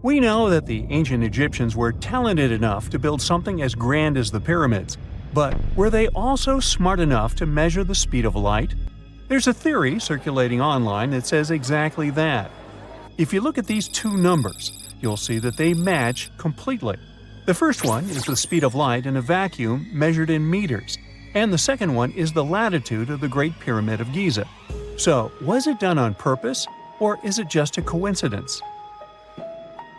We know that the ancient Egyptians were talented enough to build something as grand as the pyramids, but were they also smart enough to measure the speed of light? There's a theory circulating online that says exactly that. If you look at these two numbers, you'll see that they match completely. The first one is the speed of light in a vacuum measured in meters, and the second one is the latitude of the Great Pyramid of Giza. So, was it done on purpose, or is it just a coincidence?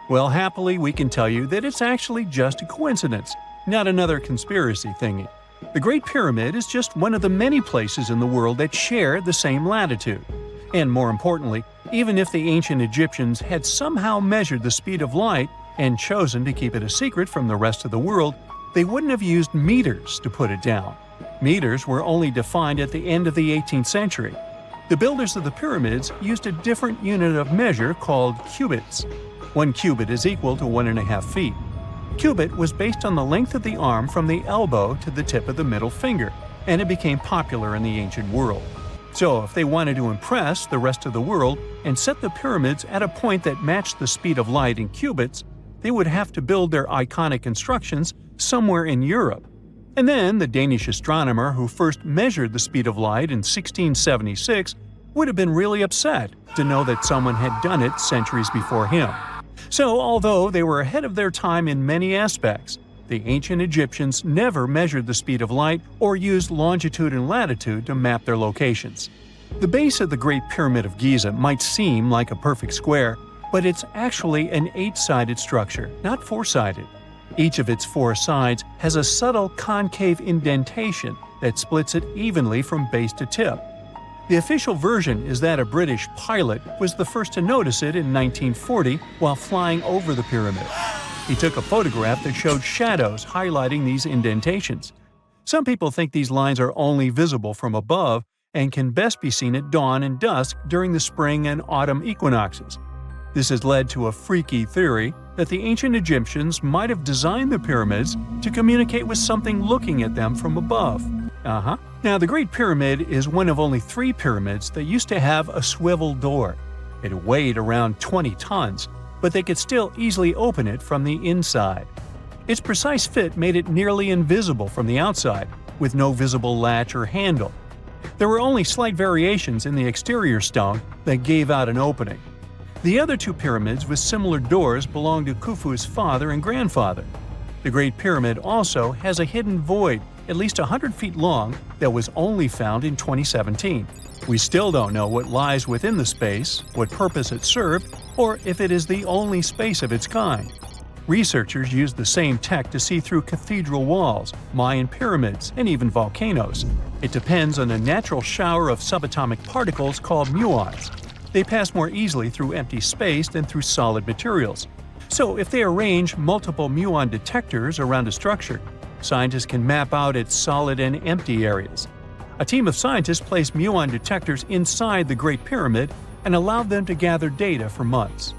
Well, happily, we can tell you that it's actually just a coincidence, not another conspiracy thingy. The Great Pyramid is just one of the many places in the world that share the same latitude. And more importantly, even if the ancient Egyptians had somehow measured the speed of light and chosen to keep it a secret from the rest of the world, they wouldn't have used meters to put it down. Meters were only defined at the end of the 18th century. The builders of the pyramids used a different unit of measure called cubits. 1 cubit is equal to 1.5 feet. Cubit was based on the length of the arm from the elbow to the tip of the middle finger, and it became popular in the ancient world. So if they wanted to impress the rest of the world and set the pyramids at a point that matched the speed of light in cubits, they would have to build their iconic constructions somewhere in Europe. And then the Danish astronomer who first measured the speed of light in 1676 would have been really upset to know that someone had done it centuries before him. So although they were ahead of their time in many aspects, the ancient Egyptians never measured the speed of light or used longitude and latitude to map their locations. The base of the Great Pyramid of Giza might seem like a perfect square, but it's actually an 8-sided structure, not 4-sided. Each of its 4 sides has a subtle concave indentation that splits it evenly from base to tip. The official version is that a British pilot was the first to notice it in 1940 while flying over the pyramid. He took a photograph that showed shadows highlighting these indentations. Some people think these lines are only visible from above and can best be seen at dawn and dusk during the spring and autumn equinoxes. This has led to a freaky theory that the ancient Egyptians might have designed the pyramids to communicate with something looking at them from above. Now, the Great Pyramid is one of only 3 pyramids that used to have a swivel door. It weighed around 20 tons, but they could still easily open it from the inside. Its precise fit made it nearly invisible from the outside, with no visible latch or handle. There were only slight variations in the exterior stone that gave out an opening. The other 2 pyramids with similar doors belonged to Khufu's father and grandfather. The Great Pyramid also has a hidden void at least 100 feet long that was only found in 2017. We still don't know what lies within the space, what purpose it served, or if it is the only space of its kind. Researchers used the same tech to see through cathedral walls, Mayan pyramids, and even volcanoes. It depends on a natural shower of subatomic particles called muons. They pass more easily through empty space than through solid materials. So if they arrange multiple muon detectors around a structure, scientists can map out its solid and empty areas. A team of scientists placed muon detectors inside the Great Pyramid and allowed them to gather data for months.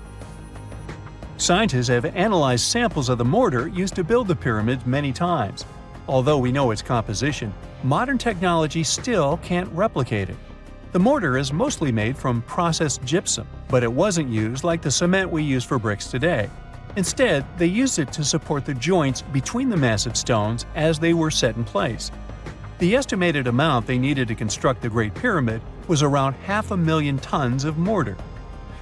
Scientists have analyzed samples of the mortar used to build the pyramids many times. Although we know its composition, modern technology still can't replicate it. The mortar is mostly made from processed gypsum, but it wasn't used like the cement we use for bricks today. Instead, they used it to support the joints between the massive stones as they were set in place. The estimated amount they needed to construct the Great Pyramid was around 500,000 tons of mortar.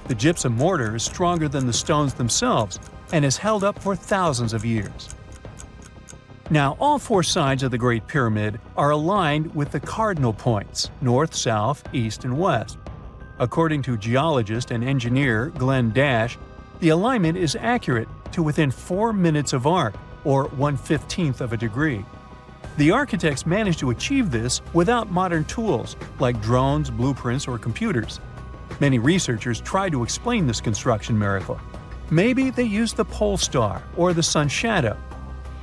The gypsum mortar is stronger than the stones themselves and has held up for thousands of years. Now, all 4 sides of the Great Pyramid are aligned with the cardinal points – north, south, east, and west. According to geologist and engineer Glenn Dash, the alignment is accurate to within 4 minutes of arc, or 1/15 of a degree. The architects managed to achieve this without modern tools like drones, blueprints, or computers. Many researchers try to explain this construction miracle. Maybe they used the pole star or the sun's shadow.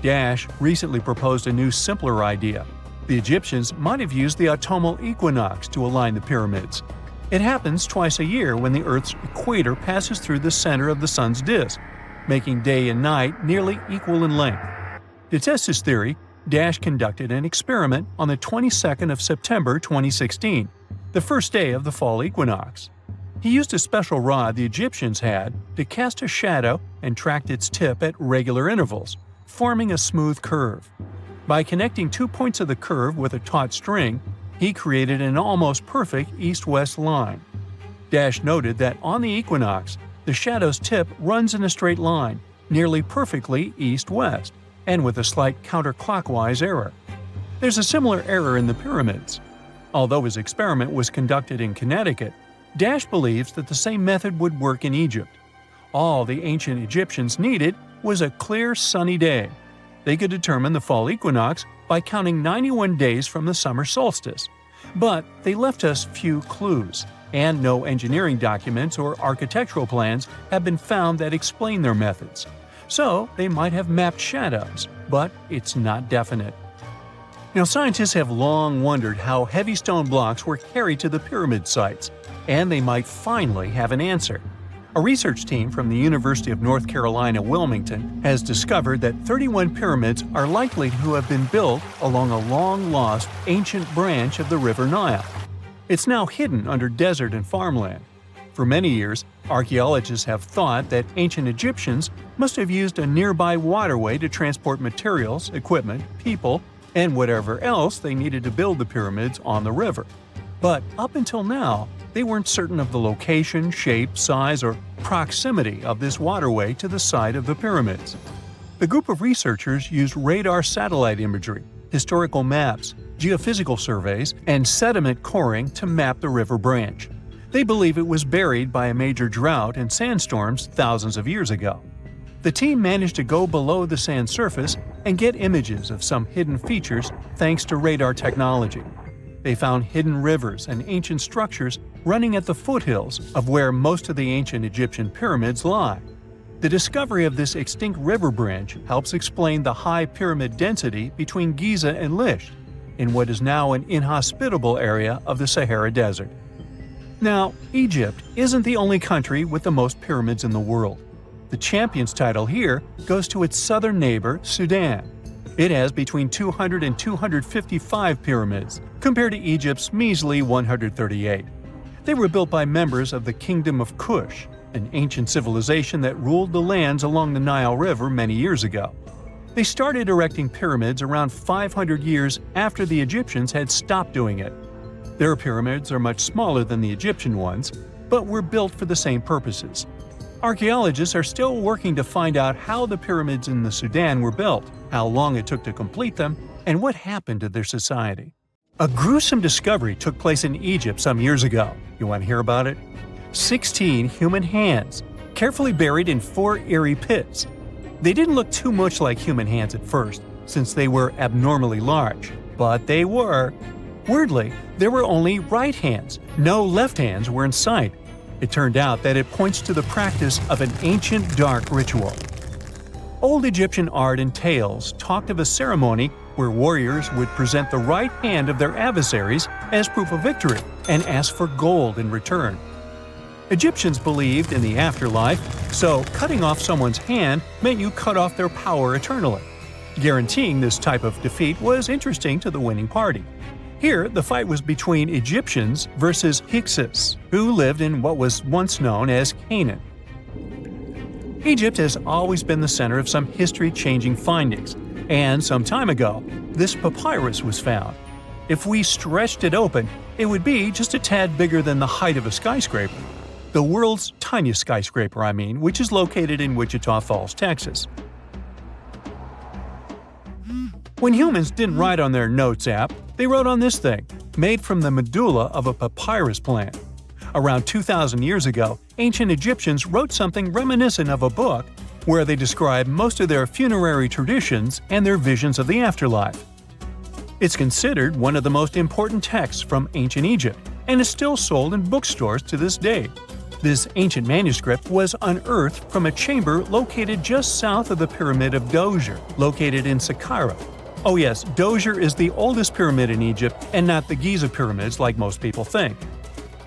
Dash recently proposed a new, simpler idea. The Egyptians might have used the autumnal equinox to align the pyramids. It happens twice a year when the Earth's equator passes through the center of the sun's disk, making day and night nearly equal in length. To test his theory, Dash conducted an experiment on the 22nd of September 2016, the first day of the fall equinox. He used a special rod the Egyptians had to cast a shadow and tracked its tip at regular intervals, forming a smooth curve. By connecting 2 points of the curve with a taut string, he created an almost perfect east-west line. Dash noted that on the equinox, the shadow's tip runs in a straight line, nearly perfectly east-west, and with a slight counterclockwise error. There's a similar error in the pyramids. Although his experiment was conducted in Connecticut, Dash believes that the same method would work in Egypt. All the ancient Egyptians needed was a clear, sunny day. They could determine the fall equinox by counting 91 days from the summer solstice. But they left us few clues, and no engineering documents or architectural plans have been found that explain their methods. So they might have mapped shadows, but it's not definite. Now, scientists have long wondered how heavy stone blocks were carried to the pyramid sites, and they might finally have an answer. A research team from the University of North Carolina, Wilmington, has discovered that 31 pyramids are likely to have been built along a long-lost ancient branch of the River Nile. It's now hidden under desert and farmland. For many years, archaeologists have thought that ancient Egyptians must have used a nearby waterway to transport materials, equipment, people, and whatever else they needed to build the pyramids on the river. But up until now, they weren't certain of the location, shape, size, or proximity of this waterway to the site of the pyramids. The group of researchers used radar satellite imagery, historical maps, geophysical surveys, and sediment coring to map the river branch. They believe it was buried by a major drought and sandstorms thousands of years ago. The team managed to go below the sand surface and get images of some hidden features thanks to radar technology. They found hidden rivers and ancient structures running at the foothills of where most of the ancient Egyptian pyramids lie. The discovery of this extinct river branch helps explain the high pyramid density between Giza and Lisht, in what is now an inhospitable area of the Sahara Desert. Now, Egypt isn't the only country with the most pyramids in the world. The champion's title here goes to its southern neighbor, Sudan. It has between 200 and 255 pyramids, compared to Egypt's measly 138. They were built by members of the Kingdom of Kush, an ancient civilization that ruled the lands along the Nile River many years ago. They started erecting pyramids around 500 years after the Egyptians had stopped doing it. Their pyramids are much smaller than the Egyptian ones, but were built for the same purposes. Archaeologists are still working to find out how the pyramids in the Sudan were built, how long it took to complete them, and what happened to their society. A gruesome discovery took place in Egypt some years ago. You want to hear about it? 16 human hands, carefully buried in 4 eerie pits. They didn't look too much like human hands at first, since they were abnormally large, but they were. Weirdly, there were only right hands. No left hands were in sight. It turned out that it points to the practice of an ancient dark ritual. Old Egyptian art and tales talked of a ceremony where warriors would present the right hand of their adversaries as proof of victory and ask for gold in return. Egyptians believed in the afterlife, so cutting off someone's hand meant you cut off their power eternally. Guaranteeing this type of defeat was interesting to the winning party. Here, the fight was between Egyptians versus Hyksos, who lived in what was once known as Canaan. Egypt has always been the center of some history-changing findings, and some time ago, this papyrus was found. If we stretched it open, it would be just a tad bigger than the height of a skyscraper. The world's tiniest skyscraper, which is located in Wichita Falls, Texas. When humans didn't write on their notes app, they wrote on this thing, made from the medulla of a papyrus plant. Around 2,000 years ago, ancient Egyptians wrote something reminiscent of a book where they describe most of their funerary traditions and their visions of the afterlife. It's considered one of the most important texts from ancient Egypt and is still sold in bookstores to this day. This ancient manuscript was unearthed from a chamber located just south of the Pyramid of Djoser, located in Saqqara. Oh yes, Djoser is the oldest pyramid in Egypt and not the Giza pyramids like most people think.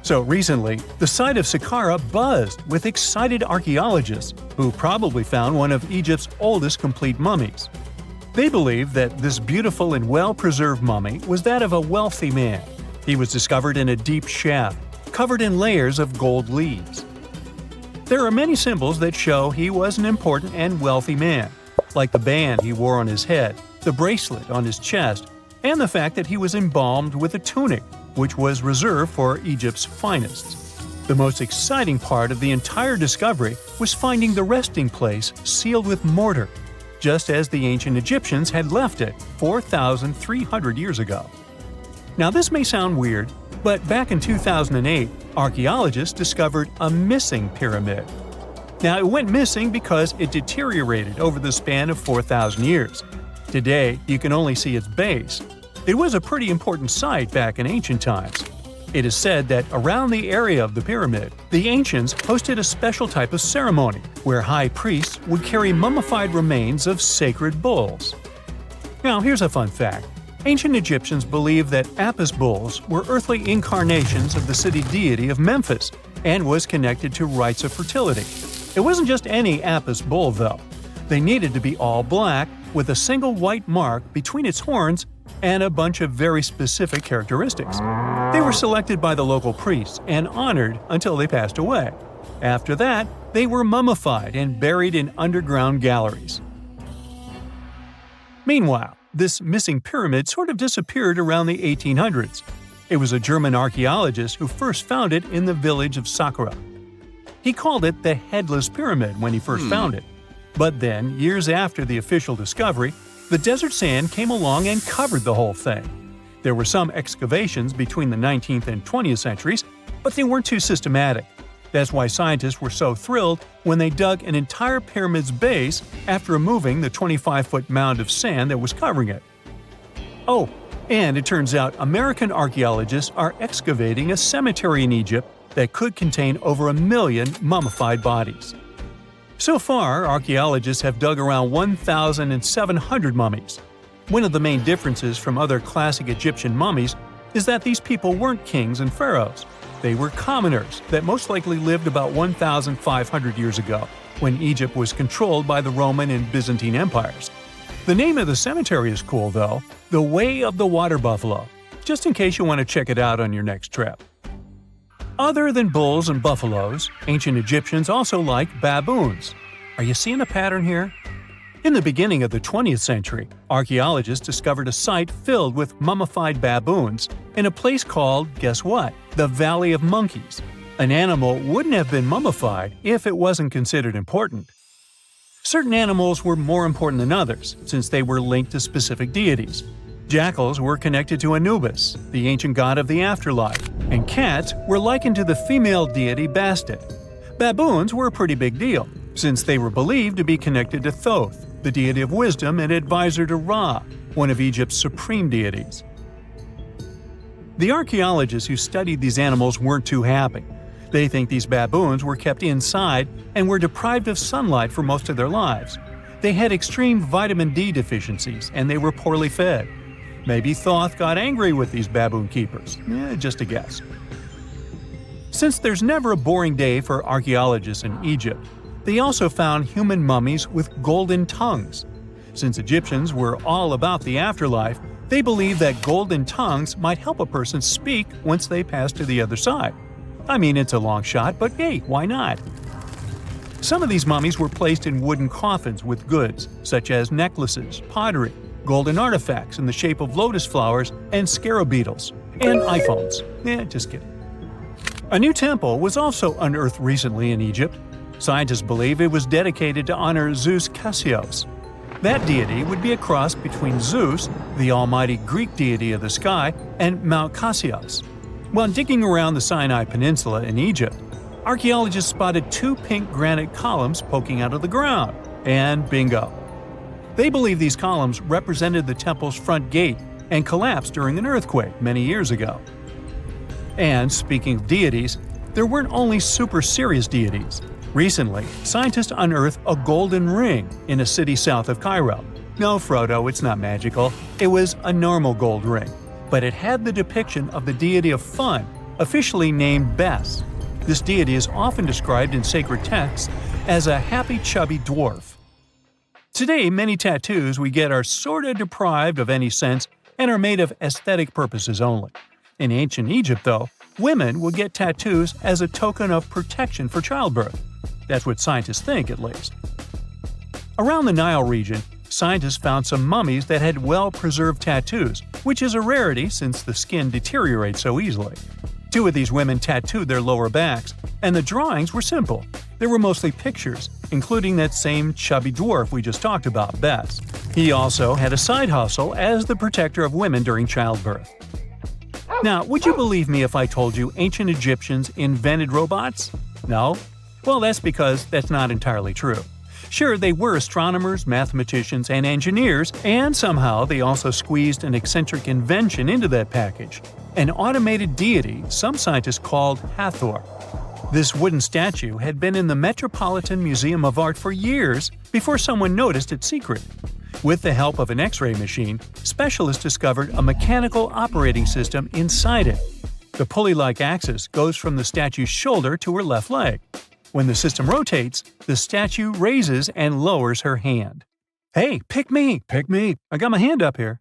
So recently, the site of Saqqara buzzed with excited archaeologists who probably found one of Egypt's oldest complete mummies. They believe that this beautiful and well-preserved mummy was that of a wealthy man. He was discovered in a deep shaft, covered in layers of gold leaves. There are many symbols that show he was an important and wealthy man, like the band he wore on his head, the bracelet on his chest, and the fact that he was embalmed with a tunic, which was reserved for Egypt's finest. The most exciting part of the entire discovery was finding the resting place sealed with mortar, just as the ancient Egyptians had left it 4,300 years ago. Now this may sound weird, but back in 2008, archaeologists discovered a missing pyramid. Now it went missing because it deteriorated over the span of 4,000 years. Today, you can only see its base. It was a pretty important site back in ancient times. It is said that around the area of the pyramid, the ancients hosted a special type of ceremony where high priests would carry mummified remains of sacred bulls. Now here's a fun fact. Ancient Egyptians believed that Apis bulls were earthly incarnations of the city deity of Memphis and was connected to rites of fertility. It wasn't just any Apis bull, though. They needed to be all black, with a single white mark between its horns and a bunch of very specific characteristics. They were selected by the local priests and honored until they passed away. After that, they were mummified and buried in underground galleries. Meanwhile, this missing pyramid sort of disappeared around the 1800s. It was a German archaeologist who first found it in the village of Saqqara. He called it the Headless Pyramid when he first found it. But then, years after the official discovery, the desert sand came along and covered the whole thing. There were some excavations between the 19th and 20th centuries, but they weren't too systematic. That's why scientists were so thrilled when they dug an entire pyramid's base after removing the 25-foot mound of sand that was covering it. Oh, and it turns out American archaeologists are excavating a cemetery in Egypt that could contain over 1 million mummified bodies. So far, archaeologists have dug around 1,700 mummies. One of the main differences from other classic Egyptian mummies is that these people weren't kings and pharaohs. They were commoners that most likely lived about 1,500 years ago, when Egypt was controlled by the Roman and Byzantine empires. The name of the cemetery is cool, though, the Way of the Water Buffalo, just in case you want to check it out on your next trip. Other than bulls and buffaloes, ancient Egyptians also liked baboons. Are you seeing a pattern here? In the beginning of the 20th century, archaeologists discovered a site filled with mummified baboons in a place called, guess what? The Valley of Monkeys. An animal wouldn't have been mummified if it wasn't considered important. Certain animals were more important than others, since they were linked to specific deities. Jackals were connected to Anubis, the ancient god of the afterlife, and cats were likened to the female deity Bastet. Baboons were a pretty big deal, since they were believed to be connected to Thoth, the deity of wisdom and advisor to Ra, one of Egypt's supreme deities. The archaeologists who studied these animals weren't too happy. They think these baboons were kept inside and were deprived of sunlight for most of their lives. They had extreme vitamin D deficiencies and they were poorly fed. Maybe Thoth got angry with these baboon keepers. Just a guess. Since there's never a boring day for archaeologists in Egypt, they also found human mummies with golden tongues. Since Egyptians were all about the afterlife, they believed that golden tongues might help a person speak once they pass to the other side. I mean, it's a long shot, but hey, why not? Some of these mummies were placed in wooden coffins with goods, such as necklaces, pottery, golden artifacts in the shape of lotus flowers and scarab beetles, and iPhones. Just kidding. A new temple was also unearthed recently in Egypt. Scientists believe it was dedicated to honor Zeus Cassios. That deity would be a cross between Zeus, the almighty Greek deity of the sky, and Mount Cassios. While digging around the Sinai Peninsula in Egypt, archaeologists spotted 2 pink granite columns poking out of the ground, and bingo. They believe these columns represented the temple's front gate and collapsed during an earthquake many years ago. And speaking of deities, there weren't only super serious deities. Recently, scientists unearthed a golden ring in a city south of Cairo. No, Frodo, it's not magical. It was a normal gold ring, but it had the depiction of the deity of fun, officially named Bes. This deity is often described in sacred texts as a happy chubby dwarf. Today, many tattoos we get are sorta deprived of any sense and are made of aesthetic purposes only. In ancient Egypt, though, Women would get tattoos as a token of protection for childbirth. That's what scientists think, at least. Around the Nile region, scientists found some mummies that had well-preserved tattoos, which is a rarity since the skin deteriorates so easily. 2 of these women tattooed their lower backs, and the drawings were simple. They were mostly pictures, including that same chubby dwarf we just talked about, Bess. He also had a side hustle as the protector of women during childbirth. Now, would you believe me if I told you ancient Egyptians invented robots? No? Well, that's because that's not entirely true. Sure, they were astronomers, mathematicians, and engineers, and somehow they also squeezed an eccentric invention into that package – an automated deity some scientists called Hathor. This wooden statue had been in the Metropolitan Museum of Art for years before someone noticed its secret. With the help of an X-ray machine, specialists discovered a mechanical operating system inside it. The pulley-like axis goes from the statue's shoulder to her left leg. When the system rotates, the statue raises and lowers her hand. Hey, pick me! Pick me! I got my hand up here.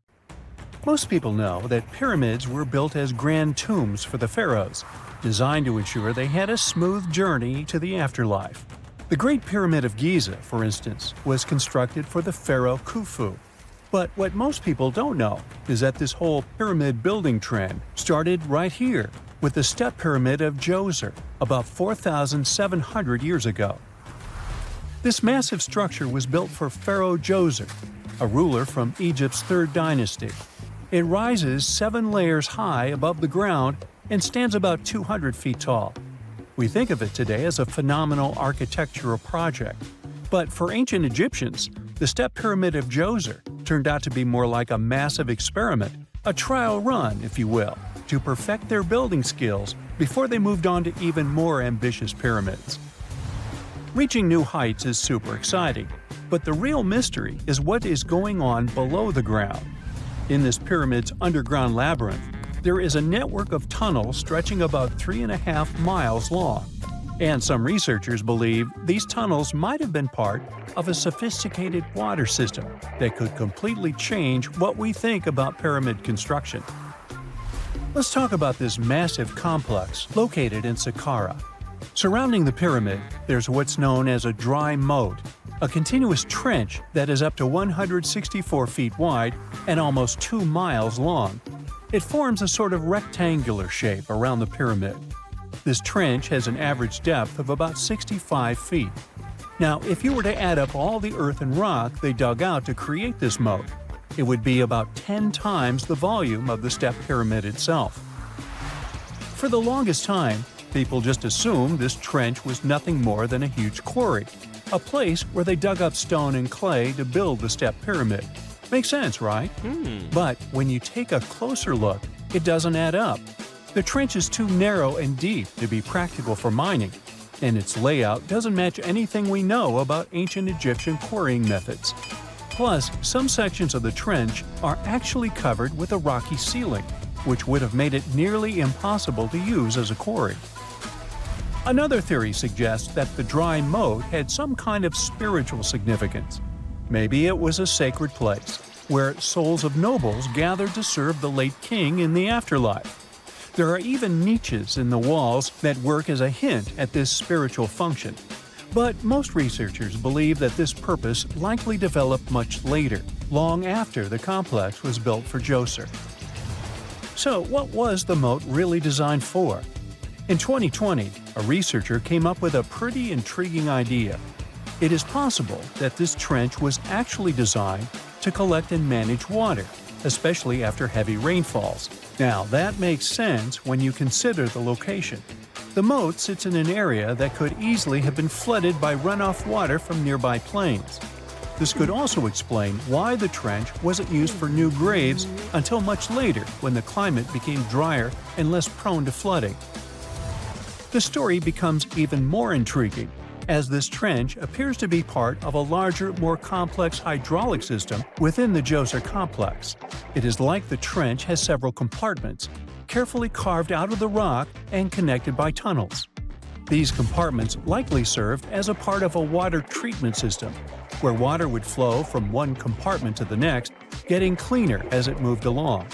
Most people know that pyramids were built as grand tombs for the pharaohs, designed to ensure they had a smooth journey to the afterlife. The Great Pyramid of Giza, for instance, was constructed for the pharaoh Khufu. But what most people don't know is that this whole pyramid building trend started right here, with the step pyramid of Djoser, about 4,700 years ago. This massive structure was built for Pharaoh Djoser, a ruler from Egypt's 3rd dynasty. It rises 7 layers high above the ground and stands about 200 feet tall. We think of it today as a phenomenal architectural project, but for ancient Egyptians, the step pyramid of Djoser turned out to be more like a massive experiment, a trial run, if you will, to perfect their building skills before they moved on to even more ambitious pyramids. Reaching new heights is super exciting, but the real mystery is what is going on below the ground. In this pyramid's underground labyrinth, there is a network of tunnels stretching about 3.5 miles long, and some researchers believe these tunnels might have been part of a sophisticated water system that could completely change what we think about pyramid construction. Let's talk about this massive complex located in Saqqara. Surrounding the pyramid, there's what's known as a dry moat, a continuous trench that is up to 164 feet wide and almost 2 miles long. It forms a sort of rectangular shape around the pyramid. This trench has an average depth of about 65 feet. Now, if you were to add up all the earth and rock they dug out to create this moat, it would be about 10 times the volume of the step pyramid itself. For the longest time, people just assumed this trench was nothing more than a huge quarry, a place where they dug up stone and clay to build the step pyramid. Makes sense, right? But when you take a closer look, it doesn't add up. The trench is too narrow and deep to be practical for mining, and its layout doesn't match anything we know about ancient Egyptian quarrying methods. Plus, some sections of the trench are actually covered with a rocky ceiling, which would have made it nearly impossible to use as a quarry. Another theory suggests that the dry moat had some kind of spiritual significance. Maybe it was a sacred place, where souls of nobles gathered to serve the late king in the afterlife. There are even niches in the walls that work as a hint at this spiritual function. But most researchers believe that this purpose likely developed much later, long after the complex was built for Djoser. So what was the moat really designed for? In 2020, a researcher came up with a pretty intriguing idea. It is possible that this trench was actually designed to collect and manage water, especially after heavy rainfalls. Now, that makes sense when you consider the location. The moat sits in an area that could easily have been flooded by runoff water from nearby plains. This could also explain why the trench wasn't used for new graves until much later when the climate became drier and less prone to flooding. The story becomes even more intriguing, as this trench appears to be part of a larger, more complex hydraulic system within the Djoser complex. It is like the trench has several compartments, carefully carved out of the rock and connected by tunnels. These compartments likely served as a part of a water treatment system, where water would flow from one compartment to the next, getting cleaner as it moved along.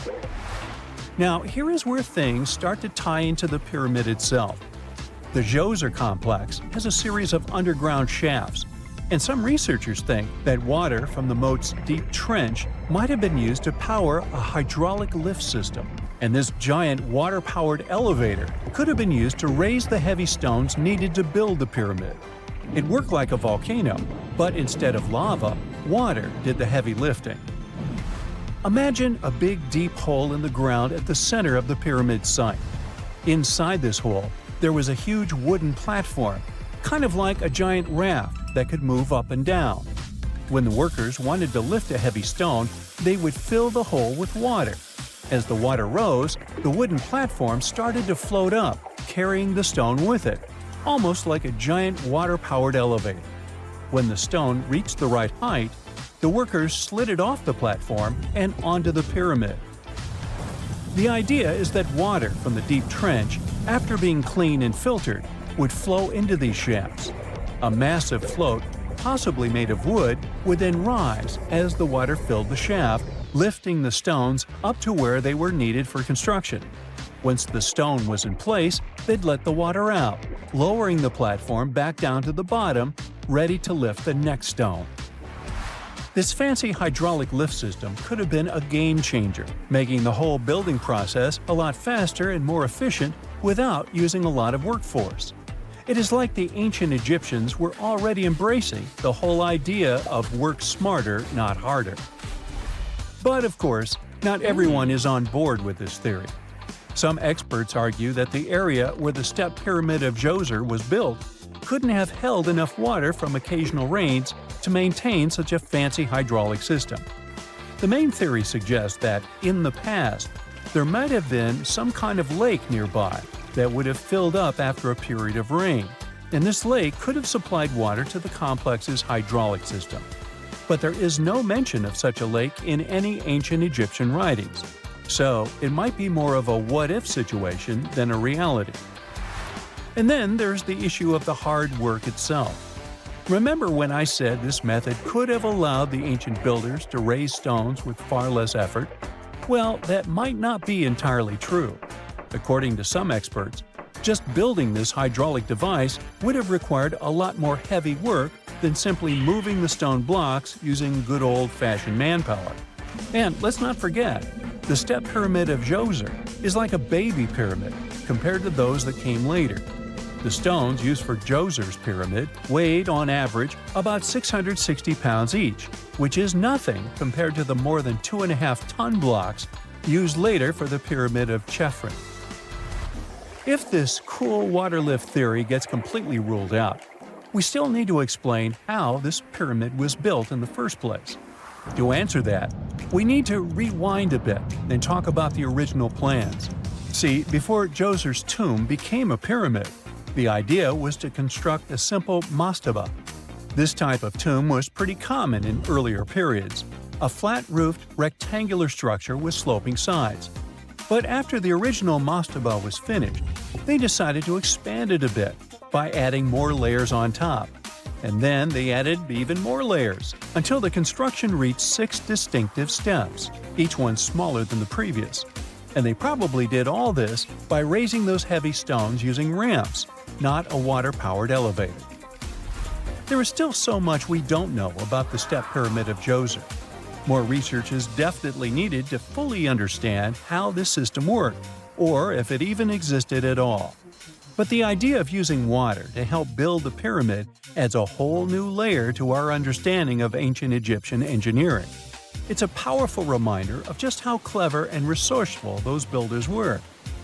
Now, here is where things start to tie into the pyramid itself. The Djoser complex has a series of underground shafts, and some researchers think that water from the moat's deep trench might have been used to power a hydraulic lift system, and this giant water-powered elevator could have been used to raise the heavy stones needed to build the pyramid. It worked like a volcano, but instead of lava, water did the heavy lifting. Imagine a big deep hole in the ground at the center of the pyramid site. Inside this hole, there was a huge wooden platform, kind of like a giant raft that could move up and down. When the workers wanted to lift a heavy stone, they would fill the hole with water. As the water rose, the wooden platform started to float up, carrying the stone with it, almost like a giant water-powered elevator. When the stone reached the right height, the workers slid it off the platform and onto the pyramid. The idea is that water from the deep trench, after being cleaned and filtered, would flow into these shafts. A massive float, possibly made of wood, would then rise as the water filled the shaft, lifting the stones up to where they were needed for construction. Once the stone was in place, they'd let the water out, lowering the platform back down to the bottom, ready to lift the next stone. This fancy hydraulic lift system could have been a game changer, making the whole building process a lot faster and more efficient without using a lot of workforce. It is like the ancient Egyptians were already embracing the whole idea of work smarter, not harder. But of course, not everyone is on board with this theory. Some experts argue that the area where the step pyramid of Djoser was built couldn't have held enough water from occasional rains to maintain such a fancy hydraulic system. The main theory suggests that, in the past, there might have been some kind of lake nearby that would have filled up after a period of rain, and this lake could have supplied water to the complex's hydraulic system. But there is no mention of such a lake in any ancient Egyptian writings, so it might be more of a what-if situation than a reality. And then there's the issue of the hard work itself. Remember when I said this method could have allowed the ancient builders to raise stones with far less effort? Well, that might not be entirely true. According to some experts, just building this hydraulic device would have required a lot more heavy work than simply moving the stone blocks using good old-fashioned manpower. And let's not forget, the step pyramid of Djoser is like a baby pyramid compared to those that came later. The stones used for Djoser's pyramid weighed, on average, about 660 pounds each, which is nothing compared to the more than 2.5-ton blocks used later for the pyramid of Chephren. If this cool water lift theory gets completely ruled out, we still need to explain how this pyramid was built in the first place. To answer that, we need to rewind a bit and talk about the original plans. See, before Djoser's tomb became a pyramid, the idea was to construct a simple mastaba. This type of tomb was pretty common in earlier periods, a flat-roofed, rectangular structure with sloping sides. But after the original mastaba was finished, they decided to expand it a bit by adding more layers on top. And then they added even more layers, until the construction reached 6 distinctive steps, each one smaller than the previous. And they probably did all this by raising those heavy stones using ramps, not a water-powered elevator. There is still so much we don't know about the step pyramid of Djoser. More research is definitely needed to fully understand how this system worked, or if it even existed at all. But the idea of using water to help build the pyramid adds a whole new layer to our understanding of ancient Egyptian engineering. It's a powerful reminder of just how clever and resourceful those builders were,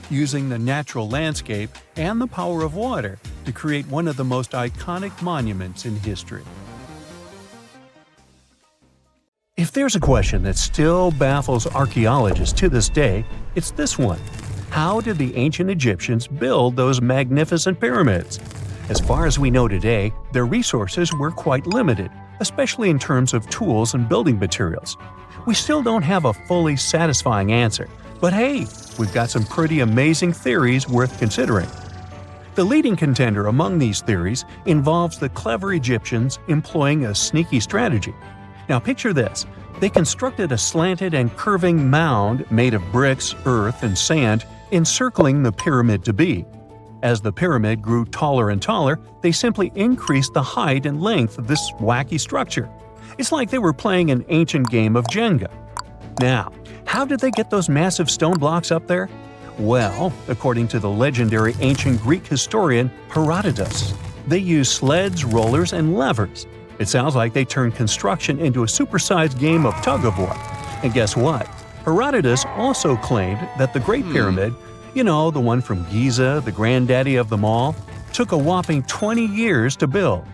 using the natural landscape and the power of water to create one of the most iconic monuments in history. If there's a question that still baffles archaeologists to this day, it's this one. How did the ancient Egyptians build those magnificent pyramids? As far as we know today, their resources were quite limited, especially in terms of tools and building materials. We still don't have a fully satisfying answer, but hey, we've got some pretty amazing theories worth considering. The leading contender among these theories involves the clever Egyptians employing a sneaky strategy. Now picture this, They constructed a slanted and curving mound made of bricks, earth, and sand encircling the pyramid to be. As the pyramid grew taller and taller, they simply increased the height and length of this wacky structure. It's like they were playing an ancient game of Jenga. Now, how did they get those massive stone blocks up there? Well, according to the legendary ancient Greek historian Herodotus, they used sleds, rollers, and levers. It sounds like they turned construction into a supersized game of tug-of-war. And guess what? Herodotus also claimed that the Great Pyramid, the one from Giza, the granddaddy of them all, took a whopping 20 years to build.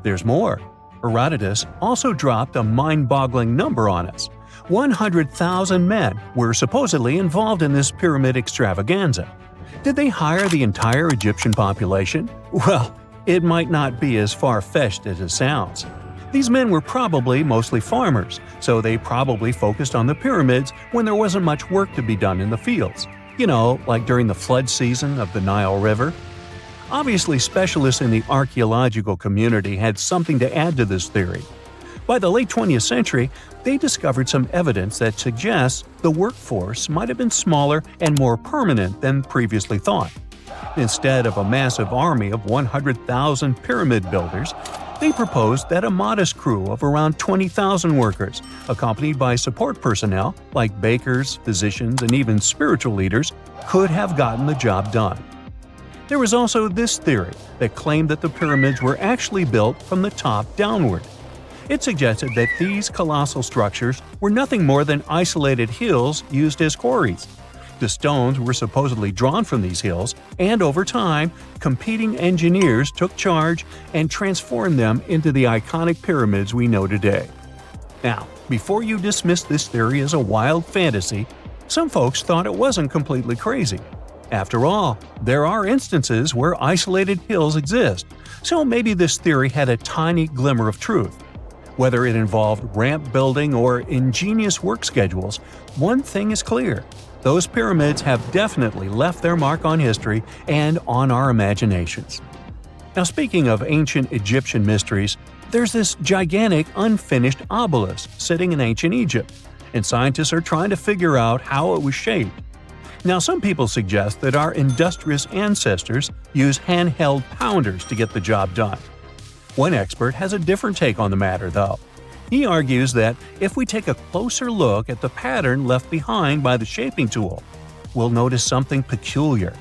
There's more. Herodotus also dropped a mind-boggling number on us. 100,000 men were supposedly involved in this pyramid extravaganza. Did they hire the entire Egyptian population? Well, it might not be as far-fetched as it sounds. These men were probably mostly farmers, so they probably focused on the pyramids when there wasn't much work to be done in the fields. Like during the flood season of the Nile River. Obviously, specialists in the archaeological community had something to add to this theory. By the late 20th century, they discovered some evidence that suggests the workforce might have been smaller and more permanent than previously thought. Instead of a massive army of 100,000 pyramid builders, they proposed that a modest crew of around 20,000 workers, accompanied by support personnel like bakers, physicians, and even spiritual leaders, could have gotten the job done. There was also this theory that claimed that the pyramids were actually built from the top downward. It suggested that these colossal structures were nothing more than isolated hills used as quarries. The stones were supposedly drawn from these hills, and over time, competing engineers took charge and transformed them into the iconic pyramids we know today. Now, before you dismiss this theory as a wild fantasy, some folks thought it wasn't completely crazy. After all, there are instances where isolated hills exist, so maybe this theory had a tiny glimmer of truth. Whether it involved ramp building or ingenious work schedules, one thing is clear. Those pyramids have definitely left their mark on history and on our imaginations. Now, speaking of ancient Egyptian mysteries, there's this gigantic unfinished obelisk sitting in ancient Egypt, and scientists are trying to figure out how it was shaped. Now, some people suggest that our industrious ancestors used handheld pounders to get the job done. One expert has a different take on the matter, though. He argues that if we take a closer look at the pattern left behind by the shaping tool, we'll notice something peculiar.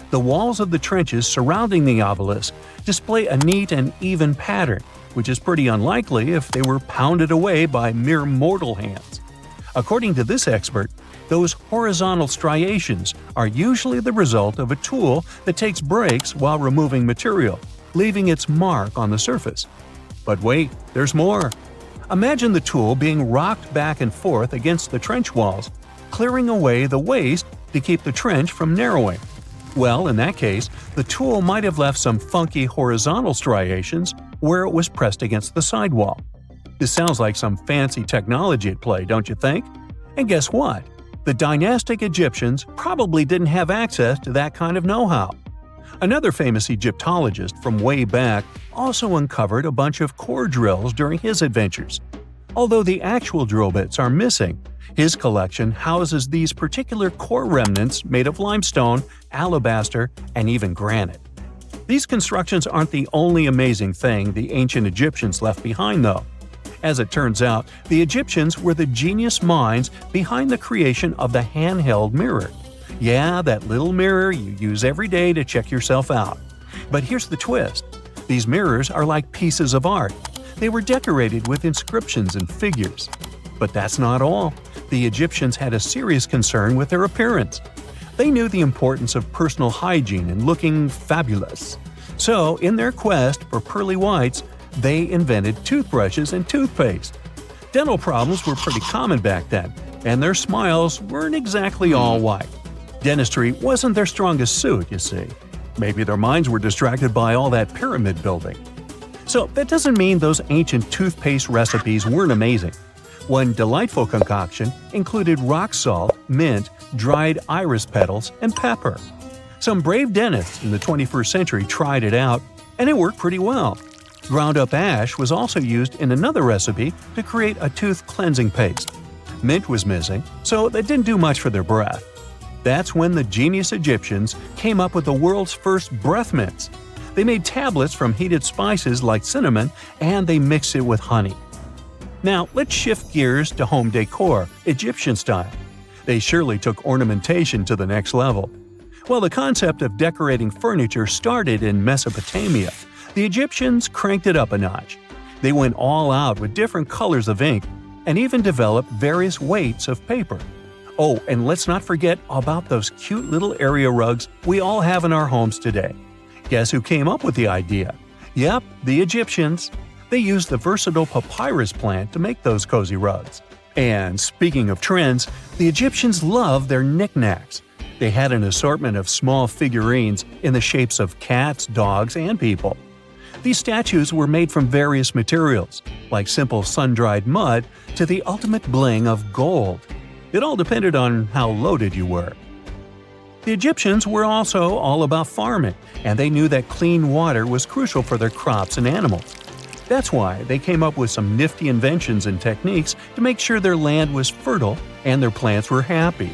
The walls of the trenches surrounding the obelisk display a neat and even pattern, which is pretty unlikely if they were pounded away by mere mortal hands. According to this expert, those horizontal striations are usually the result of a tool that takes breaks while removing material, leaving its mark on the surface. But wait, there's more. Imagine the tool being rocked back and forth against the trench walls, clearing away the waste to keep the trench from narrowing. Well, in that case, the tool might have left some funky horizontal striations where it was pressed against the sidewall. This sounds like some fancy technology at play, don't you think? And guess what? The dynastic Egyptians probably didn't have access to that kind of know-how. Another famous Egyptologist from way back also uncovered a bunch of core drills during his adventures. Although the actual drill bits are missing, his collection houses these particular core remnants made of limestone, alabaster, and even granite. These constructions aren't the only amazing thing the ancient Egyptians left behind, though. As it turns out, the Egyptians were the genius minds behind the creation of the handheld mirror. Yeah, that little mirror you use every day to check yourself out. But here's the twist. These mirrors are like pieces of art. They were decorated with inscriptions and figures. But that's not all. The Egyptians had a serious concern with their appearance. They knew the importance of personal hygiene and looking fabulous. So, in their quest for pearly whites, they invented toothbrushes and toothpaste. Dental problems were pretty common back then, and their smiles weren't exactly all white. Dentistry wasn't their strongest suit, you see. Maybe their minds were distracted by all that pyramid building. So that doesn't mean those ancient toothpaste recipes weren't amazing. One delightful concoction included rock salt, mint, dried iris petals, and pepper. Some brave dentists in the 21st century tried it out, and it worked pretty well. Ground-up ash was also used in another recipe to create a tooth cleansing paste. Mint was missing, so that didn't do much for their breath. That's when the genius Egyptians came up with the world's first breath mints. They made tablets from heated spices like cinnamon, and they mixed it with honey. Now, let's shift gears to home decor, Egyptian style. They surely took ornamentation to the next level. While the concept of decorating furniture started in Mesopotamia, the Egyptians cranked it up a notch. They went all out with different colors of ink and even developed various weights of paper. Oh, and let's not forget about those cute little area rugs we all have in our homes today. Guess who came up with the idea? Yep, the Egyptians. They used the versatile papyrus plant to make those cozy rugs. And speaking of trends, the Egyptians loved their knickknacks. They had an assortment of small figurines in the shapes of cats, dogs, and people. These statues were made from various materials, like simple sun-dried mud to the ultimate bling of gold. It all depended on how loaded you were. The Egyptians were also all about farming, and they knew that clean water was crucial for their crops and animals. That's why they came up with some nifty inventions and techniques to make sure their land was fertile and their plants were happy.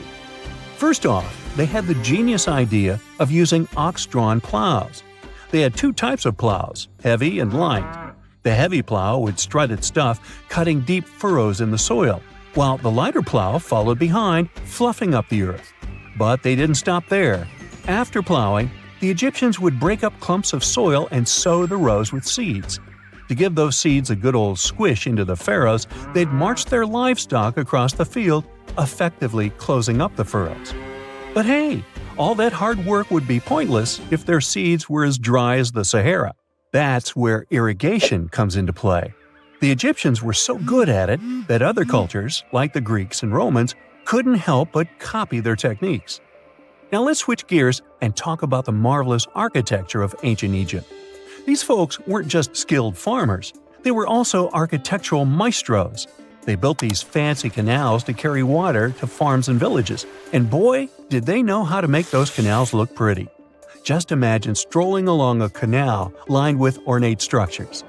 First off, they had the genius idea of using ox-drawn plows. They had two types of plows, heavy and light. The heavy plow would strut its stuff, cutting deep furrows in the soil, while the lighter plow followed behind, fluffing up the earth. But they didn't stop there. After plowing, the Egyptians would break up clumps of soil and sow the rows with seeds. To give those seeds a good old squish into the furrows, they'd march their livestock across the field, effectively closing up the furrows. But hey, all that hard work would be pointless if their seeds were as dry as the Sahara. That's where irrigation comes into play. The Egyptians were so good at it that other cultures, like the Greeks and Romans, couldn't help but copy their techniques. Now let's switch gears and talk about the marvelous architecture of ancient Egypt. These folks weren't just skilled farmers, they were also architectural maestros. They built these fancy canals to carry water to farms and villages, and boy, did they know how to make those canals look pretty. Just imagine strolling along a canal lined with ornate structures.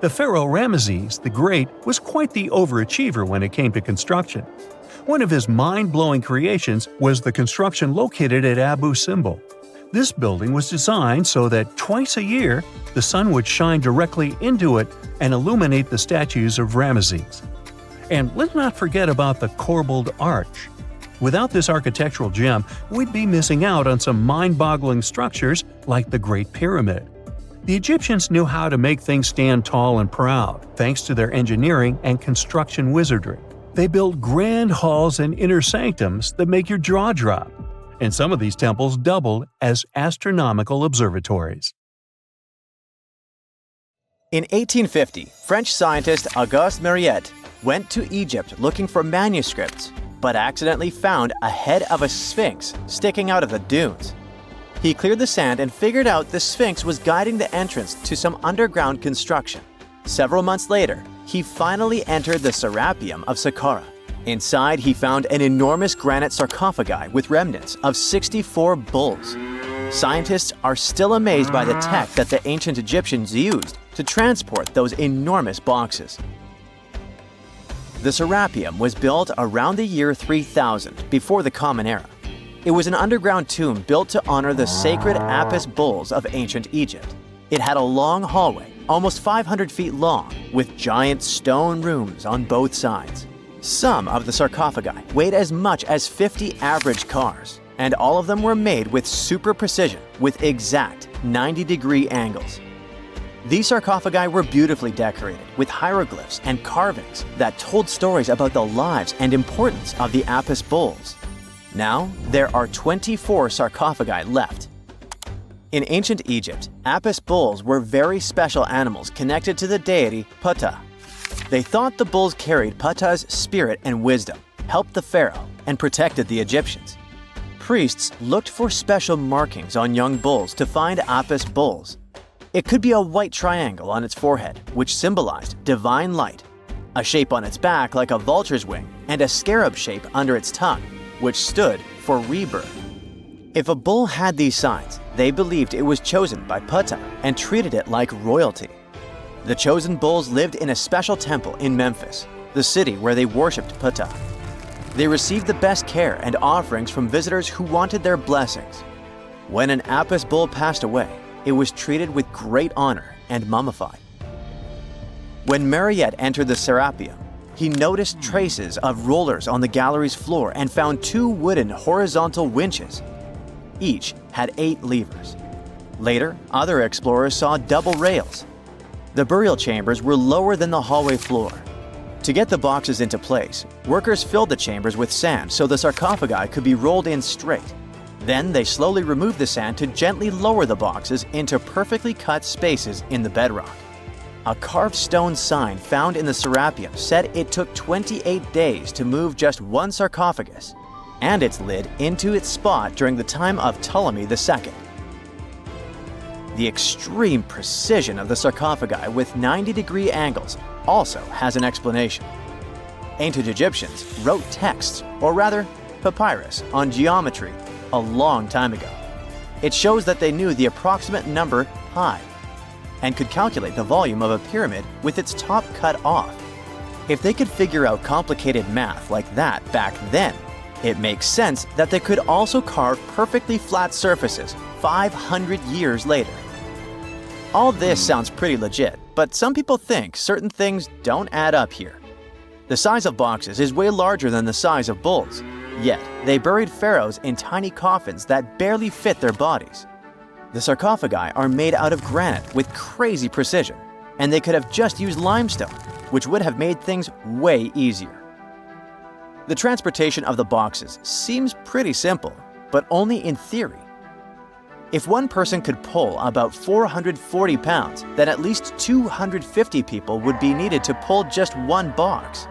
The pharaoh Ramesses the Great was quite the overachiever when it came to construction. One of his mind-blowing creations was the construction located at Abu Simbel. This building was designed so that twice a year, the sun would shine directly into it and illuminate the statues of Ramesses. And let's not forget about the corbelled arch. Without this architectural gem, we'd be missing out on some mind-boggling structures like the Great Pyramid. The Egyptians knew how to make things stand tall and proud, thanks to their engineering and construction wizardry. They built grand halls and inner sanctums that make your jaw drop. And some of these temples doubled as astronomical observatories. In 1850, French scientist Auguste Mariette went to Egypt looking for manuscripts, but accidentally found a head of a sphinx sticking out of the dunes. He cleared the sand and figured out the sphinx was guiding the entrance to some underground construction. Several months later, he finally entered the Serapeum of Saqqara. Inside, he found an enormous granite sarcophagi with remnants of 64 bulls. Scientists are still amazed by the tech that the ancient Egyptians used to transport those enormous boxes. The Serapeum was built around the year 3000 before the Common Era. It was an underground tomb built to honor the sacred Apis bulls of ancient Egypt. It had a long hallway, almost 500 feet long, with giant stone rooms on both sides. Some of the sarcophagi weighed as much as 50 average cars, and all of them were made with super precision with exact 90-degree angles. These sarcophagi were beautifully decorated with hieroglyphs and carvings that told stories about the lives and importance of the Apis bulls. Now, there are 24 sarcophagi left. In ancient Egypt, Apis bulls were very special animals connected to the deity Ptah. They thought the bulls carried Ptah's spirit and wisdom, helped the pharaoh, and protected the Egyptians. Priests looked for special markings on young bulls to find Apis bulls. It could be a white triangle on its forehead, which symbolized divine light, a shape on its back like a vulture's wing, and a scarab shape under its tongue, which stood for rebirth. If a bull had these signs, they believed it was chosen by Ptah and treated it like royalty. The chosen bulls lived in a special temple in Memphis, the city where they worshipped Ptah. They received the best care and offerings from visitors who wanted their blessings. When an Apis bull passed away, it was treated with great honor and mummified. When Mariette entered the Serapeum, he noticed traces of rollers on the gallery's floor and found 2 wooden horizontal winches. Each had 8 levers. Later, other explorers saw double rails. The burial chambers were lower than the hallway floor. To get the boxes into place, workers filled the chambers with sand so the sarcophagi could be rolled in straight. Then they slowly removed the sand to gently lower the boxes into perfectly cut spaces in the bedrock. A carved stone sign found in the Serapeum said it took 28 days to move just one sarcophagus and its lid into its spot during the time of Ptolemy II. The extreme precision of the sarcophagi with 90-degree angles also has an explanation. Ancient Egyptians wrote texts, or rather, papyrus, on geometry a long time ago. It shows that they knew the approximate number pi and could calculate the volume of a pyramid with its top cut off. If they could figure out complicated math like that back then, it makes sense that they could also carve perfectly flat surfaces 500 years later. All this sounds pretty legit, but some people think certain things don't add up here. The size of boxes is way larger than the size of bulls, yet they buried pharaohs in tiny coffins that barely fit their bodies. The sarcophagi are made out of granite with crazy precision, and they could have just used limestone, which would have made things way easier. The transportation of the boxes seems pretty simple, but only in theory. If one person could pull about 440 pounds, then at least 250 people would be needed to pull just one box.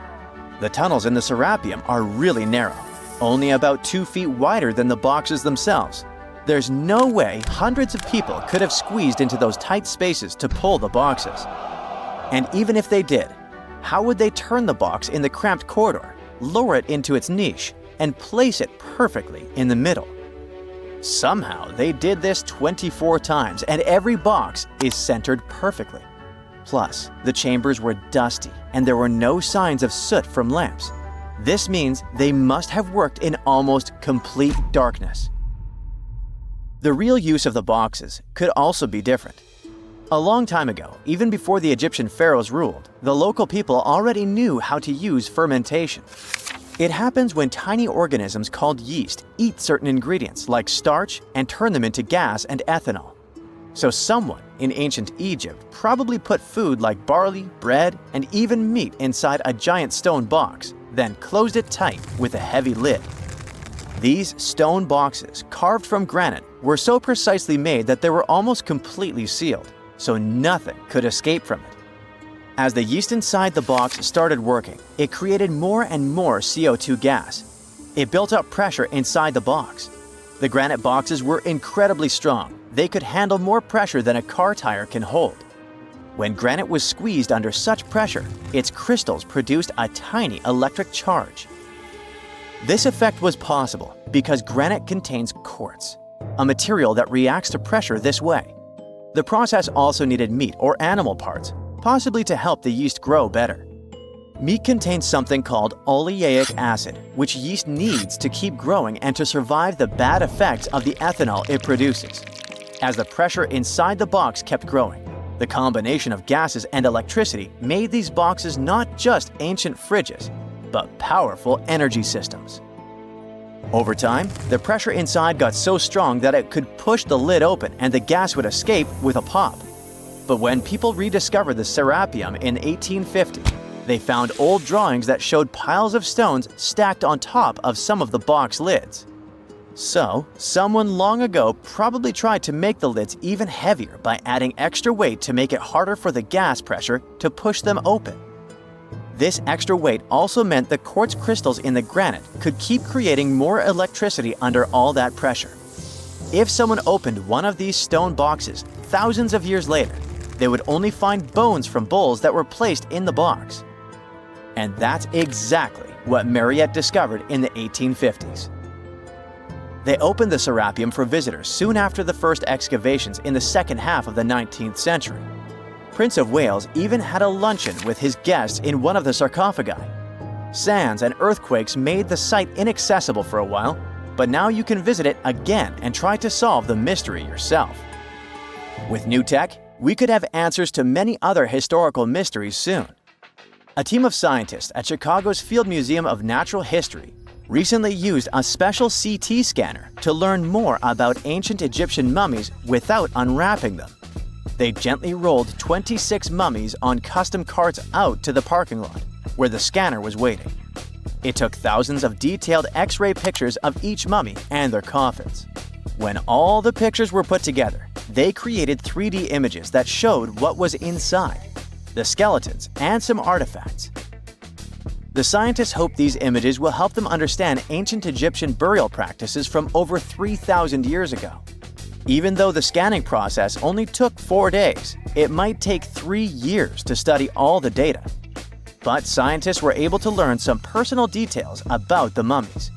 The tunnels in the Serapeum are really narrow, only about 2 feet wider than the boxes themselves. There's no way hundreds of people could have squeezed into those tight spaces to pull the boxes. And even if they did, how would they turn the box in the cramped corridor, lower it into its niche, and place it perfectly in the middle? Somehow, they did this 24 times, and every box is centered perfectly. Plus, the chambers were dusty, and there were no signs of soot from lamps. This means they must have worked in almost complete darkness. The real use of the boxes could also be different. A long time ago, even before the Egyptian pharaohs ruled, the local people already knew how to use fermentation. It happens when tiny organisms called yeast eat certain ingredients like starch and turn them into gas and ethanol. So someone in ancient Egypt probably put food like barley, bread, and even meat inside a giant stone box, then closed it tight with a heavy lid. These stone boxes, carved from granite, were so precisely made that they were almost completely sealed, so nothing could escape from it. As the yeast inside the box started working, it created more and more CO2 gas. It built up pressure inside the box. The granite boxes were incredibly strong. They could handle more pressure than a car tire can hold. When granite was squeezed under such pressure, its crystals produced a tiny electric charge. This effect was possible because granite contains quartz, a material that reacts to pressure this way. The process also needed meat or animal parts, possibly to help the yeast grow better. Meat contains something called oleic acid, which yeast needs to keep growing and to survive the bad effects of the ethanol it produces. As the pressure inside the box kept growing, the combination of gases and electricity made these boxes not just ancient fridges, but powerful energy systems. Over time, the pressure inside got so strong that it could push the lid open and the gas would escape with a pop. But when people rediscovered the Serapeum in 1850, they found old drawings that showed piles of stones stacked on top of some of the box lids. So, someone long ago probably tried to make the lids even heavier by adding extra weight to make it harder for the gas pressure to push them open. This extra weight also meant the quartz crystals in the granite could keep creating more electricity under all that pressure. If someone opened one of these stone boxes thousands of years later, they would only find bones from bulls that were placed in the box. And that's exactly what Mariette discovered in the 1850s. They opened the Serapeum for visitors soon after the first excavations in the second half of the 19th century. Prince of Wales even had a luncheon with his guests in one of the sarcophagi. Sands and earthquakes made the site inaccessible for a while, but now you can visit it again and try to solve the mystery yourself. With new tech, we could have answers to many other historical mysteries soon. A team of scientists at Chicago's Field Museum of Natural History recently used a special CT scanner to learn more about ancient Egyptian mummies without unwrapping them. They gently rolled 26 mummies on custom carts out to the parking lot, where the scanner was waiting. It took thousands of detailed X-ray pictures of each mummy and their coffins. When all the pictures were put together, they created 3D images that showed what was inside, the skeletons, and some artifacts. The scientists hope these images will help them understand ancient Egyptian burial practices from over 3,000 years ago. Even though the scanning process only took 4 days, it might take 3 years to study all the data. But scientists were able to learn some personal details about the mummies.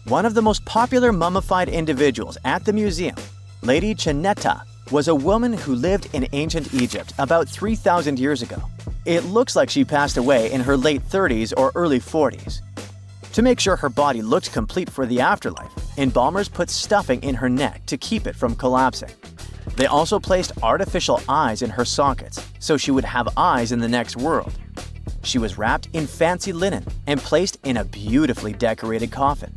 One of the most popular mummified individuals at the museum, Lady Chineta, was a woman who lived in ancient Egypt about 3,000 years ago. It looks like she passed away in her late 30s or early 40s. To make sure her body looked complete for the afterlife, embalmers put stuffing in her neck to keep it from collapsing. They also placed artificial eyes in her sockets, so she would have eyes in the next world. She was wrapped in fancy linen and placed in a beautifully decorated coffin.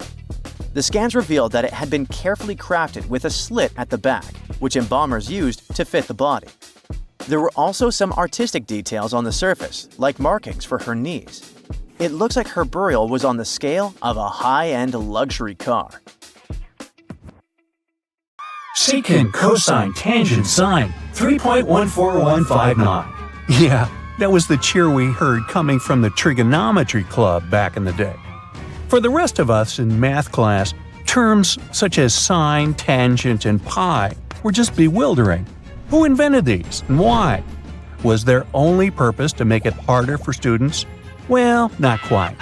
The scans revealed that it had been carefully crafted with a slit at the back, which embalmers used to fit the body. There were also some artistic details on the surface, like markings for her knees. It looks like her burial was on the scale of a high-end luxury car. Secant cosine tangent sine 3.14159. Yeah, that was the cheer we heard coming from the trigonometry club back in the day. For the rest of us in math class, terms such as sine, tangent, and pi were just bewildering. Who invented these and why? Was their only purpose to make it harder for students? Well, not quite.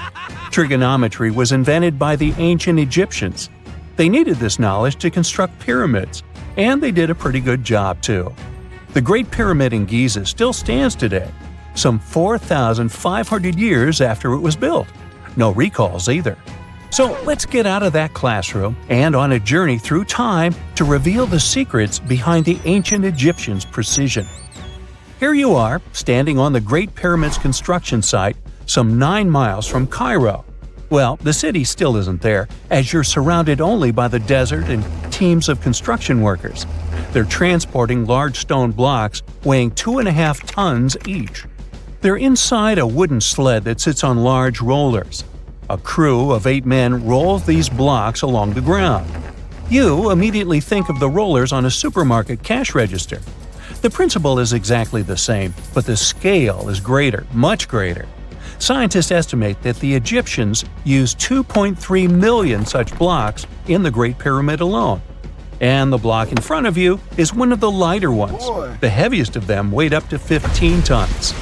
Trigonometry was invented by the ancient Egyptians. They needed this knowledge to construct pyramids, and they did a pretty good job too. The Great Pyramid in Giza still stands today, some 4,500 years after it was built. No recalls either. So let's get out of that classroom and on a journey through time to reveal the secrets behind the ancient Egyptians' precision. Here you are, standing on the Great Pyramid's construction site, some 9 miles from Cairo. Well, the city still isn't there, as you're surrounded only by the desert and teams of construction workers. They're transporting large stone blocks weighing 2.5 tons each. They're inside a wooden sled that sits on large rollers. A crew of 8 men rolls these blocks along the ground. You immediately think of the rollers on a supermarket cash register. The principle is exactly the same, but the scale is greater, much greater. Scientists estimate that the Egyptians used 2.3 million such blocks in the Great Pyramid alone. And the block in front of you is one of the lighter ones. The heaviest of them weighed up to 15 tons.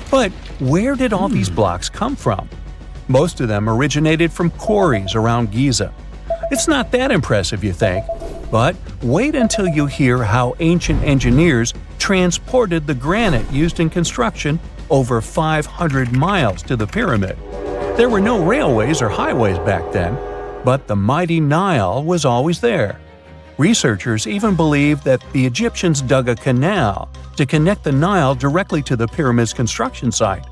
But where did all these blocks come from? Most of them originated from quarries around Giza. It's not that impressive, you think, but wait until you hear how ancient engineers transported the granite used in construction over 500 miles to the pyramid. There were no railways or highways back then, but the mighty Nile was always there. Researchers even believe that the Egyptians dug a canal to connect the Nile directly to the pyramid's construction site.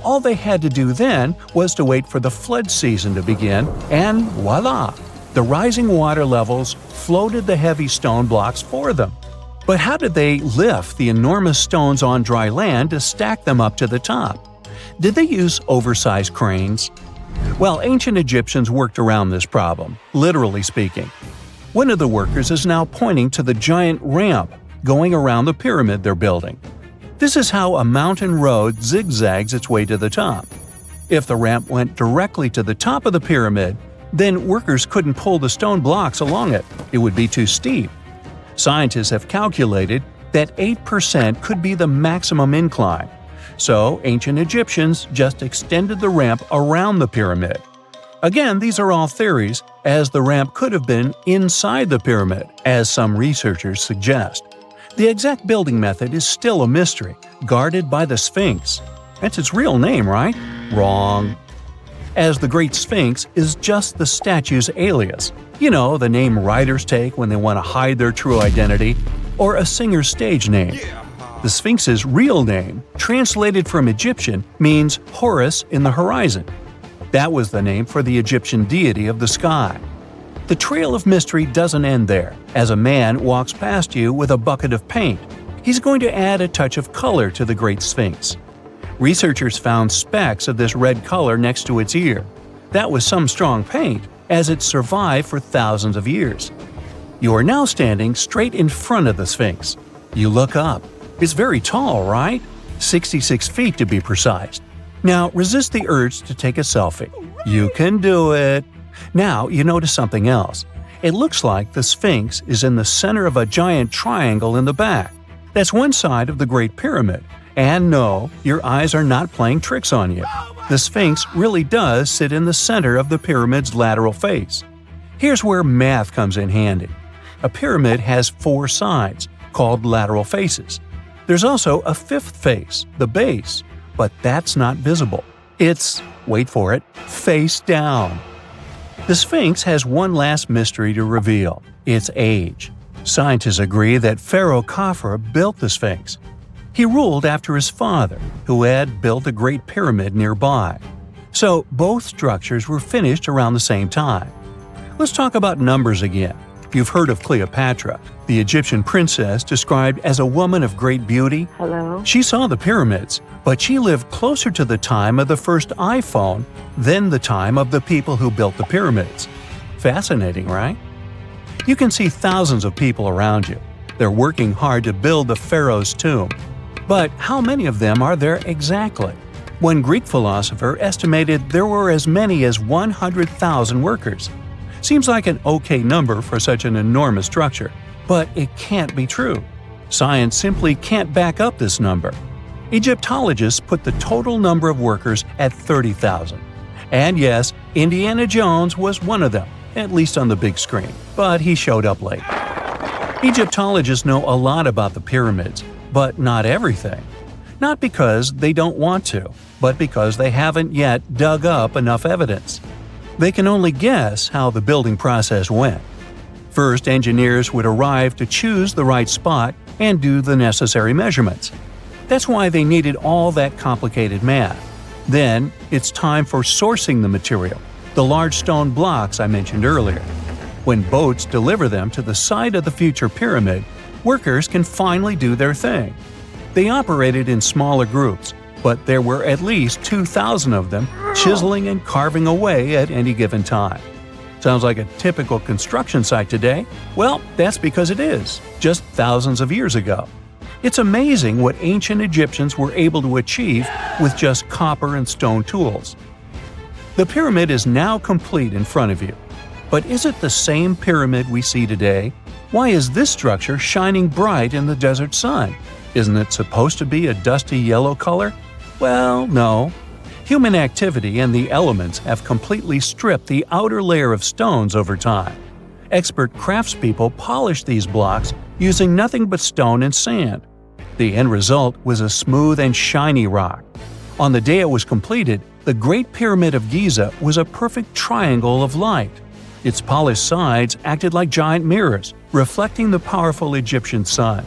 All they had to do then was to wait for the flood season to begin, and voila! The rising water levels floated the heavy stone blocks for them. But how did they lift the enormous stones on dry land to stack them up to the top? Did they use oversized cranes? Well, ancient Egyptians worked around this problem, literally speaking. One of the workers is now pointing to the giant ramp going around the pyramid they're building. This is how a mountain road zigzags its way to the top. If the ramp went directly to the top of the pyramid, then workers couldn't pull the stone blocks along it. It would be too steep. Scientists have calculated that 8% could be the maximum incline. So ancient Egyptians just extended the ramp around the pyramid. Again, these are all theories, as the ramp could have been inside the pyramid, as some researchers suggest. The exact building method is still a mystery, guarded by the Sphinx. That's its real name, right? Wrong. As the Great Sphinx is just the statue's alias. You know, the name writers take when they want to hide their true identity, or a singer's stage name. The Sphinx's real name, translated from Egyptian, means Horus in the horizon. That was the name for the Egyptian deity of the sky. The trail of mystery doesn't end there. As a man walks past you with a bucket of paint, he's going to add a touch of color to the Great Sphinx. Researchers found specks of this red color next to its ear. That was some strong paint, as it survived for thousands of years. You are now standing straight in front of the Sphinx. You look up. It's very tall, right? 66 feet to be precise. Now resist the urge to take a selfie. You can do it. Now you notice something else. It looks like the Sphinx is in the center of a giant triangle in the back. That's one side of the Great Pyramid. And no, your eyes are not playing tricks on you. The Sphinx really does sit in the center of the pyramid's lateral face. Here's where math comes in handy. A pyramid has 4 sides, called lateral faces. There's also a 5th face, the base, but that's not visible. It's, wait for it, face down. The Sphinx has one last mystery to reveal: its age. Scientists agree that Pharaoh Khafre built the Sphinx. He ruled after his father, who had built a great pyramid nearby. So both structures were finished around the same time. Let's talk about numbers again. You've heard of Cleopatra, the Egyptian princess described as a woman of great beauty. Hello? She saw the pyramids, but she lived closer to the time of the first iPhone than the time of the people who built the pyramids. Fascinating, right? You can see thousands of people around you. They're working hard to build the pharaoh's tomb. But how many of them are there exactly? One Greek philosopher estimated there were as many as 100,000 workers. Seems like an okay number for such an enormous structure, but it can't be true. Science simply can't back up this number. Egyptologists put the total number of workers at 30,000. And yes, Indiana Jones was one of them, at least on the big screen, but he showed up late. Egyptologists know a lot about the pyramids, but not everything. Not because they don't want to, but because they haven't yet dug up enough evidence. They can only guess how the building process went. First, engineers would arrive to choose the right spot and do the necessary measurements. That's why they needed all that complicated math. Then, it's time for sourcing the material, the large stone blocks I mentioned earlier. When boats deliver them to the site of the future pyramid, workers can finally do their thing. They operated in smaller groups, but there were at least 2,000 of them chiseling and carving away at any given time. Sounds like a typical construction site today? Well, that's because it is, just thousands of years ago. It's amazing what ancient Egyptians were able to achieve with just copper and stone tools. The pyramid is now complete in front of you. But is it the same pyramid we see today? Why is this structure shining bright in the desert sun? Isn't it supposed to be a dusty yellow color? Well, no. Human activity and the elements have completely stripped the outer layer of stones over time. Expert craftspeople polished these blocks using nothing but stone and sand. The end result was a smooth and shiny rock. On the day it was completed, the Great Pyramid of Giza was a perfect triangle of light. Its polished sides acted like giant mirrors, reflecting the powerful Egyptian sun.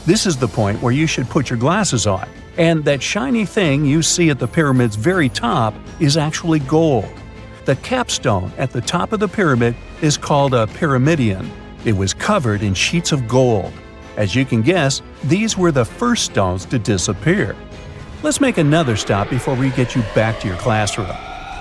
This is the point where you should put your glasses on, and that shiny thing you see at the pyramid's very top is actually gold. The capstone at the top of the pyramid is called a pyramidion. It was covered in sheets of gold. As you can guess, these were the first stones to disappear. Let's make another stop before we get you back to your classroom.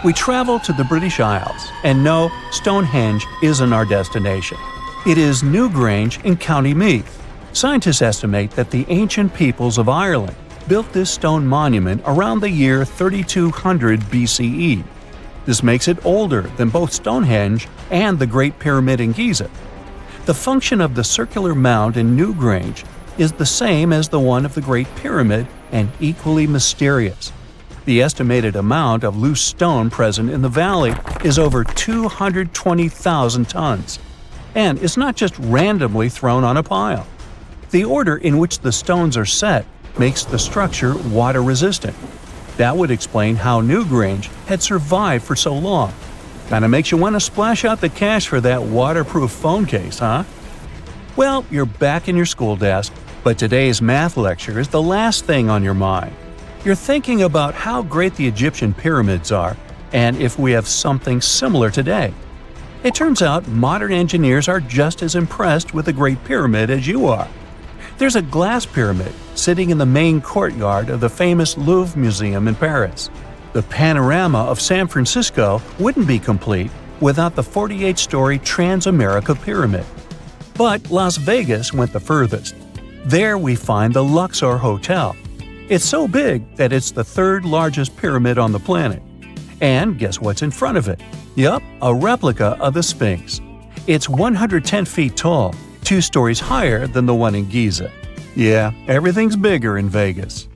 We travel to the British Isles, and no, Stonehenge isn't our destination. It is Newgrange in County Meath. Scientists estimate that the ancient peoples of Ireland built this stone monument around the year 3200 BCE. This makes it older than both Stonehenge and the Great Pyramid in Giza. The function of the circular mound in Newgrange is the same as the one of the Great Pyramid and equally mysterious. The estimated amount of loose stone present in the valley is over 220,000 tons. And it's not just randomly thrown on a pile. The order in which the stones are set makes the structure water-resistant. That would explain how Newgrange had survived for so long. Kinda makes you want to splash out the cash for that waterproof phone case, huh? Well, you're back in your school desk, but today's math lecture is the last thing on your mind. You're thinking about how great the Egyptian pyramids are, and if we have something similar today. It turns out modern engineers are just as impressed with the Great Pyramid as you are. There's a glass pyramid sitting in the main courtyard of the famous Louvre Museum in Paris. The panorama of San Francisco wouldn't be complete without the 48-story Transamerica Pyramid. But Las Vegas went the furthest. There we find the Luxor Hotel. It's so big that it's the third largest pyramid on the planet. And guess what's in front of it? Yup, a replica of the Sphinx. It's 110 feet tall, 2 stories higher than the one in Giza. Yeah, everything's bigger in Vegas.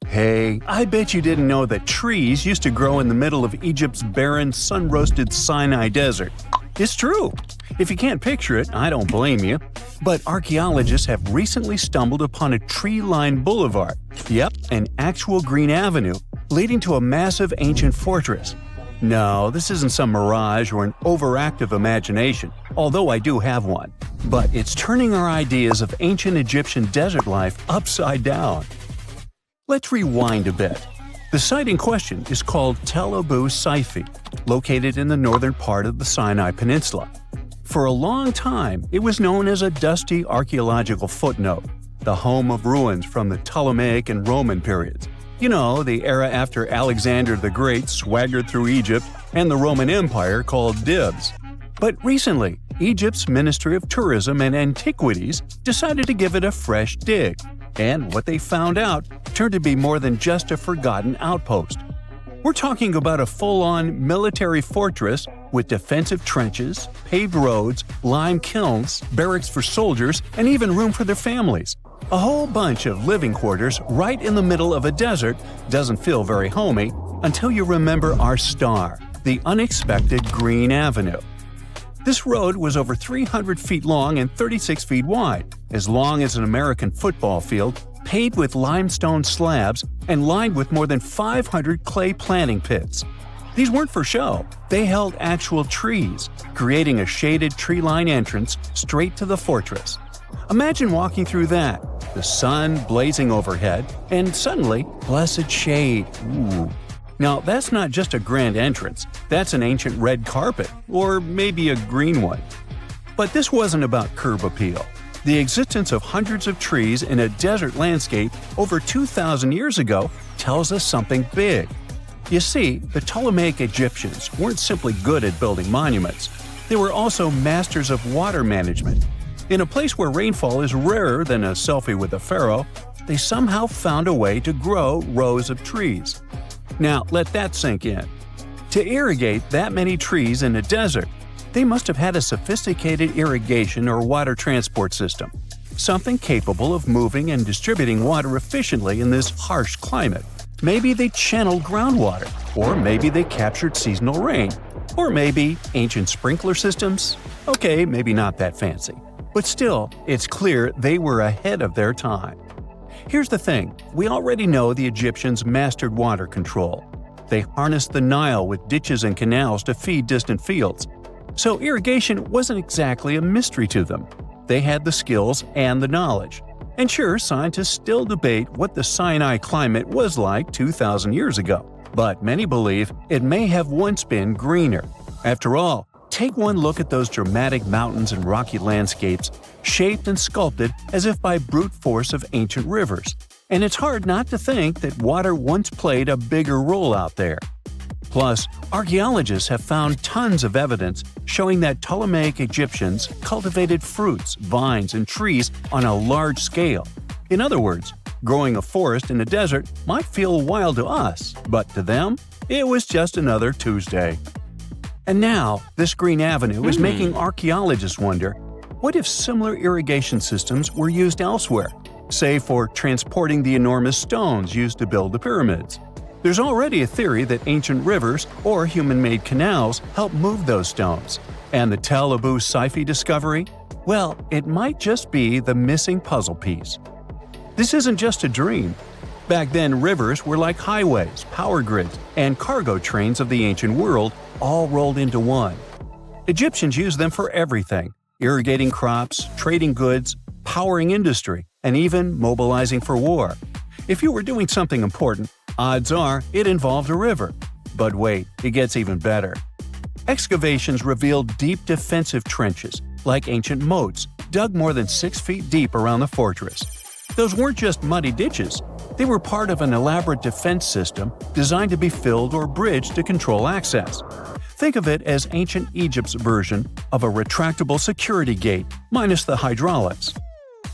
Hey, I bet you didn't know that trees used to grow in the middle of Egypt's barren, sun-roasted Sinai desert. It's true. If you can't picture it, I don't blame you. But archaeologists have recently stumbled upon a tree-lined boulevard. Yep, an actual green avenue leading to a massive ancient fortress. No, this isn't some mirage or an overactive imagination, although I do have one. But it's turning our ideas of ancient Egyptian desert life upside down. Let's rewind a bit. The site in question is called Tel Abu Saifi, located in the northern part of the Sinai Peninsula. For a long time, it was known as a dusty archaeological footnote, the home of ruins from the Ptolemaic and Roman periods. You know, the era after Alexander the Great swaggered through Egypt and the Roman Empire called dibs. But recently, Egypt's Ministry of Tourism and Antiquities decided to give it a fresh dig. And what they found out turned to be more than just a forgotten outpost. We're talking about a full-on military fortress with defensive trenches, paved roads, lime kilns, barracks for soldiers, and even room for their families. A whole bunch of living quarters right in the middle of a desert doesn't feel very homey until you remember our star, the unexpected Green Avenue. This road was over 300 feet long and 36 feet wide, as long as an American football field, paved with limestone slabs and lined with more than 500 clay planting pits. These weren't for show, they held actual trees, creating a shaded tree-line entrance straight to the fortress. Imagine walking through that, the sun blazing overhead, and suddenly, blessed shade. Ooh. Now, that's not just a grand entrance, that's an ancient red carpet, or maybe a green one. But this wasn't about curb appeal. The existence of hundreds of trees in a desert landscape over 2,000 years ago tells us something big. You see, the Ptolemaic Egyptians weren't simply good at building monuments, they were also masters of water management. In a place where rainfall is rarer than a selfie with a pharaoh, they somehow found a way to grow rows of trees. Now, let that sink in. To irrigate that many trees in a desert, they must have had a sophisticated irrigation or water transport system, something capable of moving and distributing water efficiently in this harsh climate. Maybe they channeled groundwater, or maybe they captured seasonal rain, or maybe ancient sprinkler systems. Okay, maybe not that fancy. But still, it's clear they were ahead of their time. Here's the thing, we already know the Egyptians mastered water control. They harnessed the Nile with ditches and canals to feed distant fields. So irrigation wasn't exactly a mystery to them. They had the skills and the knowledge. And sure, scientists still debate what the Sinai climate was like 2,000 years ago. But many believe it may have once been greener. After all, take one look at those dramatic mountains and rocky landscapes, shaped and sculpted as if by brute force of ancient rivers. And it's hard not to think that water once played a bigger role out there. Plus, archaeologists have found tons of evidence showing that Ptolemaic Egyptians cultivated fruits, vines, and trees on a large scale. In other words, growing a forest in a desert might feel wild to us, but to them, it was just another Tuesday. And now, this Green Avenue is making archaeologists wonder, what if similar irrigation systems were used elsewhere, say for transporting the enormous stones used to build the pyramids? There's already a theory that ancient rivers or human-made canals helped move those stones. And the Tel Abu Saifi discovery? Well, it might just be the missing puzzle piece. This isn't just a dream. Back then, rivers were like highways, power grids, and cargo trains of the ancient world all rolled into one. Egyptians used them for everything: irrigating crops, trading goods, powering industry, and even mobilizing for war. If you were doing something important, odds are it involved a river. But wait, it gets even better. Excavations revealed deep defensive trenches, like ancient moats, dug more than 6 feet deep around the fortress. Those weren't just muddy ditches. They were part of an elaborate defense system designed to be filled or bridged to control access. Think of it as ancient Egypt's version of a retractable security gate, minus the hydraulics.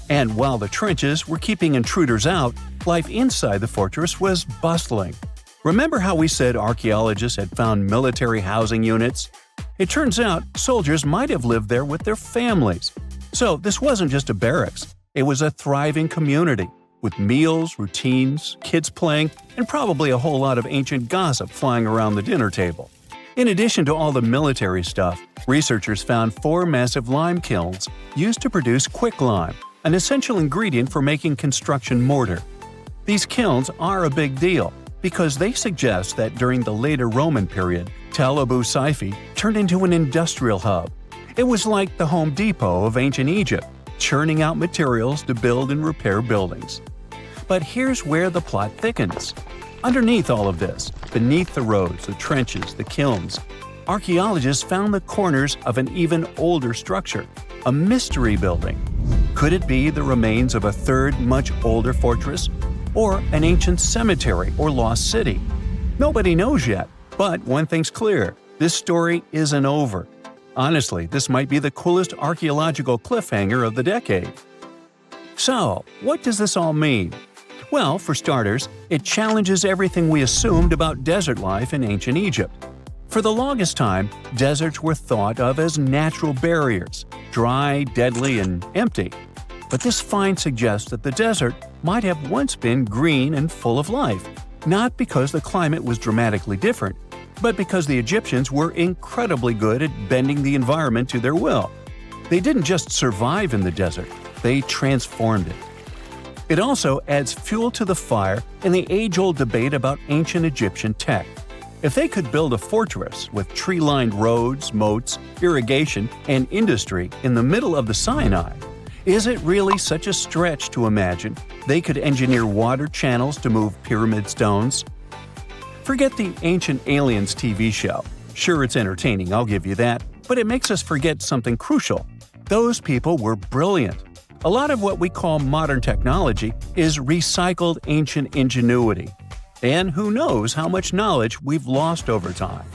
And while the trenches were keeping intruders out, life inside the fortress was bustling. Remember how we said archaeologists had found military housing units? It turns out soldiers might have lived there with their families. So this wasn't just a barracks. It was a thriving community, with meals, routines, kids playing, and probably a whole lot of ancient gossip flying around the dinner table. In addition to all the military stuff, researchers found 4 massive lime kilns used to produce quicklime, an essential ingredient for making construction mortar. These kilns are a big deal because they suggest that during the later Roman period, Tel Abu Saifi turned into an industrial hub. It was like the Home Depot of ancient Egypt, churning out materials to build and repair buildings. But here's where the plot thickens. Underneath all of this, beneath the roads, the trenches, the kilns, archaeologists found the corners of an even older structure, a mystery building. Could it be the remains of a third, much older fortress? Or an ancient cemetery or lost city? Nobody knows yet, but one thing's clear: this story isn't over. Honestly, this might be the coolest archaeological cliffhanger of the decade. So, what does this all mean? Well, for starters, it challenges everything we assumed about desert life in ancient Egypt. For the longest time, deserts were thought of as natural barriers, dry, deadly, and empty. But this find suggests that the desert might have once been green and full of life, not because the climate was dramatically different, but because the Egyptians were incredibly good at bending the environment to their will. They didn't just survive in the desert, they transformed it. It also adds fuel to the fire in the age-old debate about ancient Egyptian tech. If they could build a fortress with tree-lined roads, moats, irrigation, and industry in the middle of the Sinai, is it really such a stretch to imagine they could engineer water channels to move pyramid stones? Forget the Ancient Aliens TV show. Sure, it's entertaining, I'll give you that, but it makes us forget something crucial. Those people were brilliant. A lot of what we call modern technology is recycled ancient ingenuity. And who knows how much knowledge we've lost over time.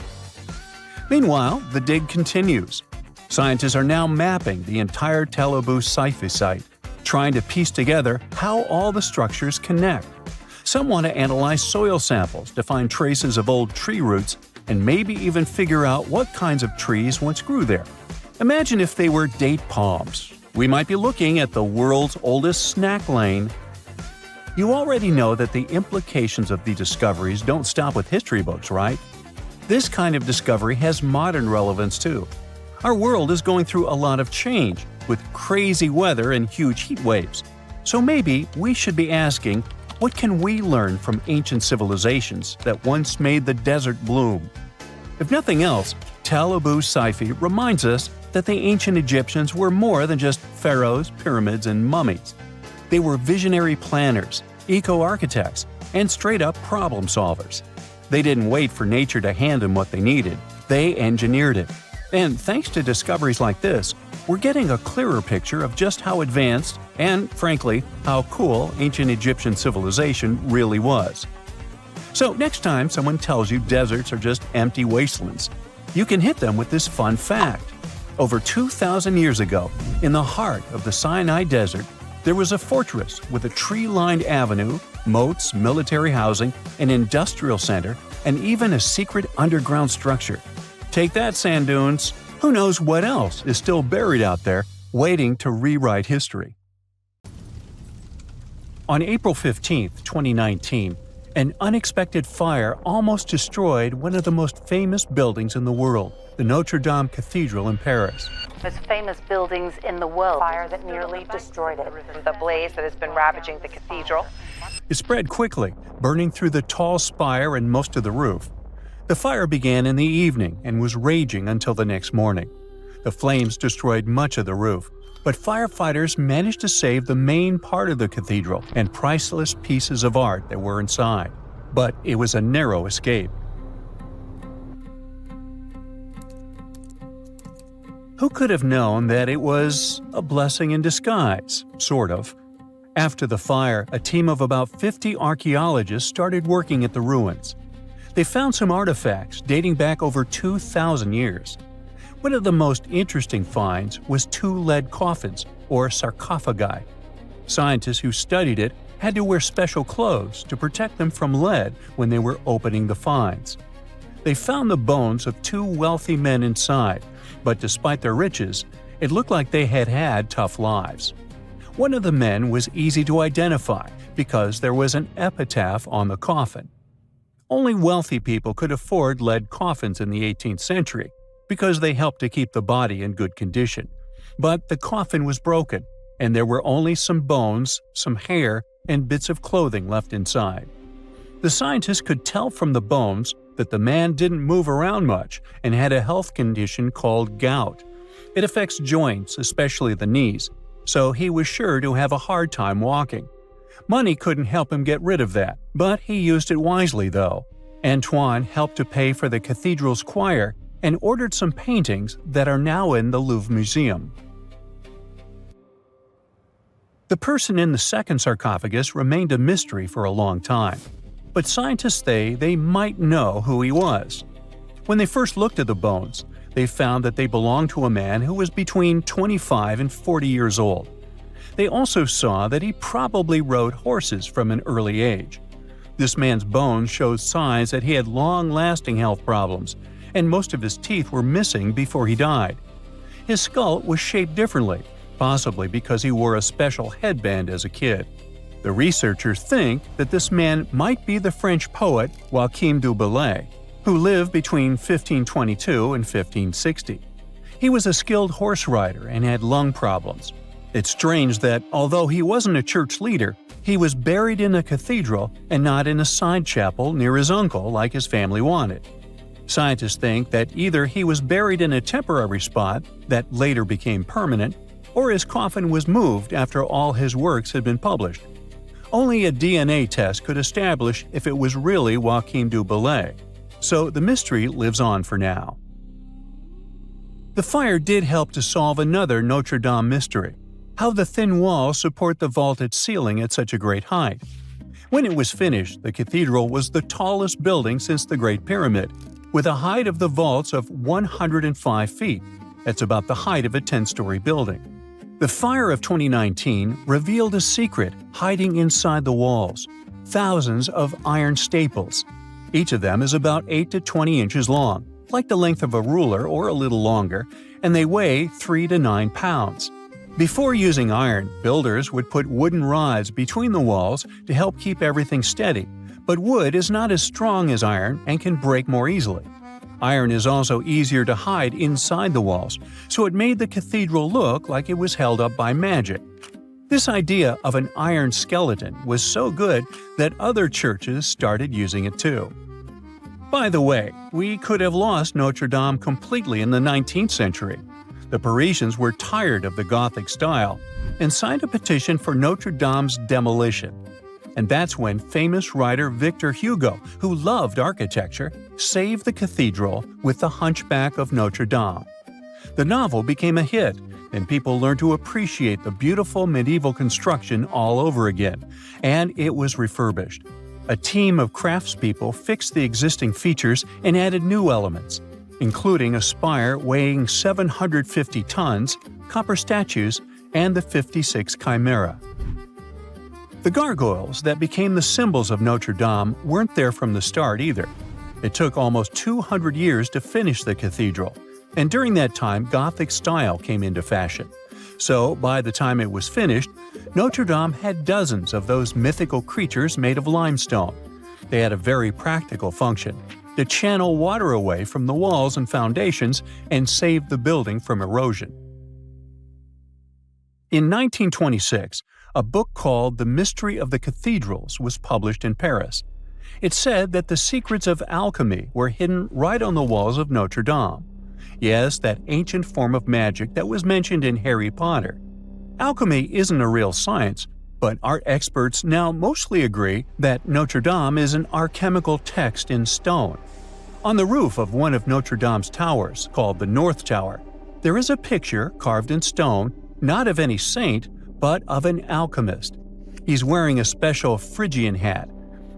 Meanwhile, the dig continues. Scientists are now mapping the entire Tel Abu Saifi site, trying to piece together how all the structures connect. Some want to analyze soil samples to find traces of old tree roots and maybe even figure out what kinds of trees once grew there. Imagine if they were date palms. We might be looking at the world's oldest snack lane. You already know that the implications of the discoveries don't stop with history books, right? This kind of discovery has modern relevance too. Our world is going through a lot of change, with crazy weather and huge heat waves. So maybe we should be asking, what can we learn from ancient civilizations that once made the desert bloom? If nothing else, Tel Abu Saifi reminds us that the ancient Egyptians were more than just pharaohs, pyramids, and mummies. They were visionary planners, eco-architects, and straight-up problem solvers. They didn't wait for nature to hand them what they needed. They engineered it. And thanks to discoveries like this, we're getting a clearer picture of just how advanced and, frankly, how cool ancient Egyptian civilization really was. So next time someone tells you deserts are just empty wastelands, you can hit them with this fun fact. Over 2,000 years ago, in the heart of the Sinai Desert, there was a fortress with a tree-lined avenue, moats, military housing, an industrial center, and even a secret underground structure. Take that, sand dunes! Who knows what else is still buried out there, waiting to rewrite history? On April 15, 2019, An unexpected fire almost destroyed one of the most famous buildings in the world, the Notre Dame Cathedral in Paris. Most famous buildings in the world. Fire that nearly destroyed it. The blaze that has been ravaging the cathedral. It spread quickly, burning through the tall spire and most of the roof. The fire began in the evening and was raging until the next morning. The flames destroyed much of the roof, but firefighters managed to save the main part of the cathedral and priceless pieces of art that were inside. But it was a narrow escape. Who could have known that it was a blessing in disguise, sort of? After the fire, a team of about 50 archaeologists started working at the ruins. They found some artifacts dating back over 2,000 years. One of the most interesting finds was 2 lead coffins, or sarcophagi. Scientists who studied it had to wear special clothes to protect them from lead when they were opening the finds. They found the bones of 2 wealthy men inside, but despite their riches, it looked like they had had tough lives. One of the men was easy to identify because there was an epitaph on the coffin. Only wealthy people could afford lead coffins in the 18th century because they helped to keep the body in good condition. But the coffin was broken, and there were only some bones, some hair, and bits of clothing left inside. The scientists could tell from the bones that the man didn't move around much and had a health condition called gout. It affects joints, especially the knees, so he was sure to have a hard time walking. Money couldn't help him get rid of that, but he used it wisely though. Antoine helped to pay for the cathedral's choir and ordered some paintings that are now in the Louvre Museum. The person in the second sarcophagus remained a mystery for a long time, but scientists say they might know who he was. When they first looked at the bones, they found that they belonged to a man who was between 25 and 40 years old. They also saw that he probably rode horses from an early age. This man's bones showed signs that he had long-lasting health problems, and most of his teeth were missing before he died. His skull was shaped differently, possibly because he wore a special headband as a kid. The researchers think that this man might be the French poet Joachim du Bellay, who lived between 1522 and 1560. He was a skilled horse rider and had lung problems. It's strange that, although he wasn't a church leader, he was buried in a cathedral and not in a side chapel near his uncle like his family wanted. Scientists think that either he was buried in a temporary spot that later became permanent, or his coffin was moved after all his works had been published. Only a DNA test could establish if it was really Joachim du Bellay, so the mystery lives on for now. The fire did help to solve another Notre Dame mystery: how the thin walls support the vaulted ceiling at such a great height. When it was finished, the cathedral was the tallest building since the Great Pyramid, with a height of the vaults of 105 feet. That's about the height of a 10-story building. The fire of 2019 revealed a secret hiding inside the walls: thousands of iron staples. Each of them is about 8 to 20 inches long, like the length of a ruler or a little longer, and they weigh 3 to 9 pounds. Before using iron, builders would put wooden rods between the walls to help keep everything steady, but wood is not as strong as iron and can break more easily. Iron is also easier to hide inside the walls, so it made the cathedral look like it was held up by magic. This idea of an iron skeleton was so good that other churches started using it too. By the way, we could have lost Notre Dame completely in the 19th century. The Parisians were tired of the Gothic style and signed a petition for Notre Dame's demolition. And that's when famous writer Victor Hugo, who loved architecture, saved the cathedral with The Hunchback of Notre Dame. The novel became a hit, and people learned to appreciate the beautiful medieval construction all over again, and it was refurbished. A team of craftspeople fixed the existing features and added new elements, including a spire weighing 750 tons, copper statues, and the 56 Chimera. The gargoyles that became the symbols of Notre Dame weren't there from the start either. It took almost 200 years to finish the cathedral, and during that time Gothic style came into fashion. So, by the time it was finished, Notre Dame had dozens of those mythical creatures made of limestone. They had a very practical function: to channel water away from the walls and foundations and save the building from erosion. In 1926, a book called The Mystery of the Cathedrals was published in Paris. It said that the secrets of alchemy were hidden right on the walls of Notre Dame. Yes, that ancient form of magic that was mentioned in Harry Potter. Alchemy isn't a real science, but art experts now mostly agree that Notre Dame is an alchemical text in stone. On the roof of one of Notre Dame's towers, called the North Tower, there is a picture carved in stone, not of any saint, but of an alchemist. He's wearing a special Phrygian hat.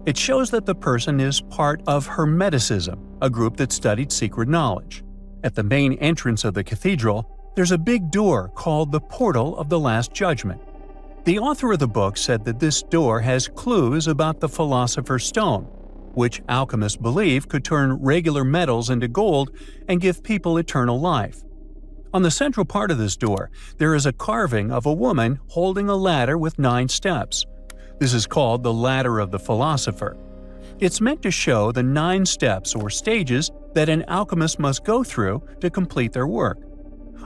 It shows that the person is part of Hermeticism, a group that studied secret knowledge. At the main entrance of the cathedral, there's a big door called the Portal of the Last Judgment. The author of the book said that this door has clues about the Philosopher's Stone, which alchemists believe could turn regular metals into gold and give people eternal life. On the central part of this door, there is a carving of a woman holding a ladder with 9 steps. This is called the Ladder of the Philosopher. It's meant to show the 9 steps or stages that an alchemist must go through to complete their work.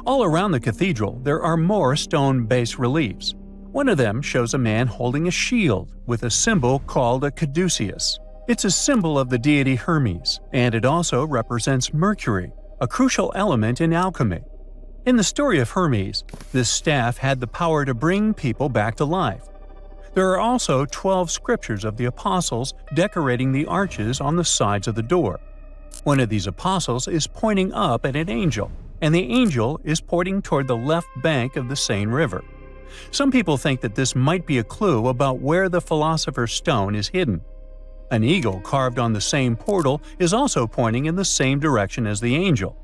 All around the cathedral, there are more stone bas-reliefs. One of them shows a man holding a shield with a symbol called a caduceus. It's a symbol of the deity Hermes, and it also represents Mercury, a crucial element in alchemy. In the story of Hermes, this staff had the power to bring people back to life. There are also 12 scriptures of the apostles decorating the arches on the sides of the door. One of these apostles is pointing up at an angel, and the angel is pointing toward the left bank of the Seine River. Some people think that this might be a clue about where the Philosopher's Stone is hidden. An eagle carved on the same portal is also pointing in the same direction as the angel.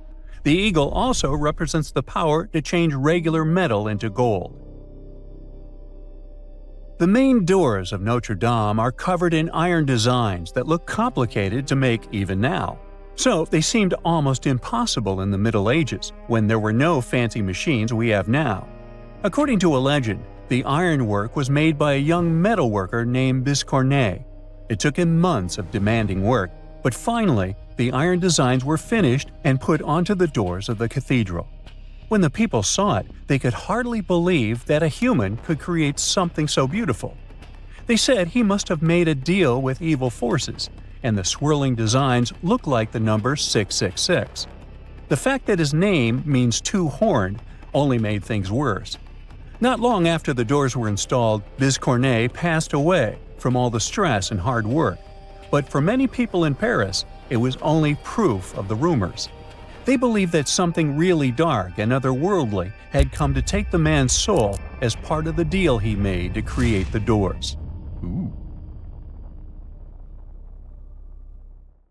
The eagle also represents the power to change regular metal into gold. The main doors of Notre Dame are covered in iron designs that look complicated to make even now. So they seemed almost impossible in the Middle Ages, when there were no fancy machines we have now. According to a legend, the ironwork was made by a young metalworker named Biscornet. It took him months of demanding work, but finally, the iron designs were finished and put onto the doors of the cathedral. When the people saw it, they could hardly believe that a human could create something so beautiful. They said he must have made a deal with evil forces, and the swirling designs look like the number 666. The fact that his name means two-horned only made things worse. Not long after the doors were installed, Biscornet passed away from all the stress and hard work. But for many people in Paris, it was only proof of the rumors. They believed that something really dark and otherworldly had come to take the man's soul as part of the deal he made to create the doors. Ooh.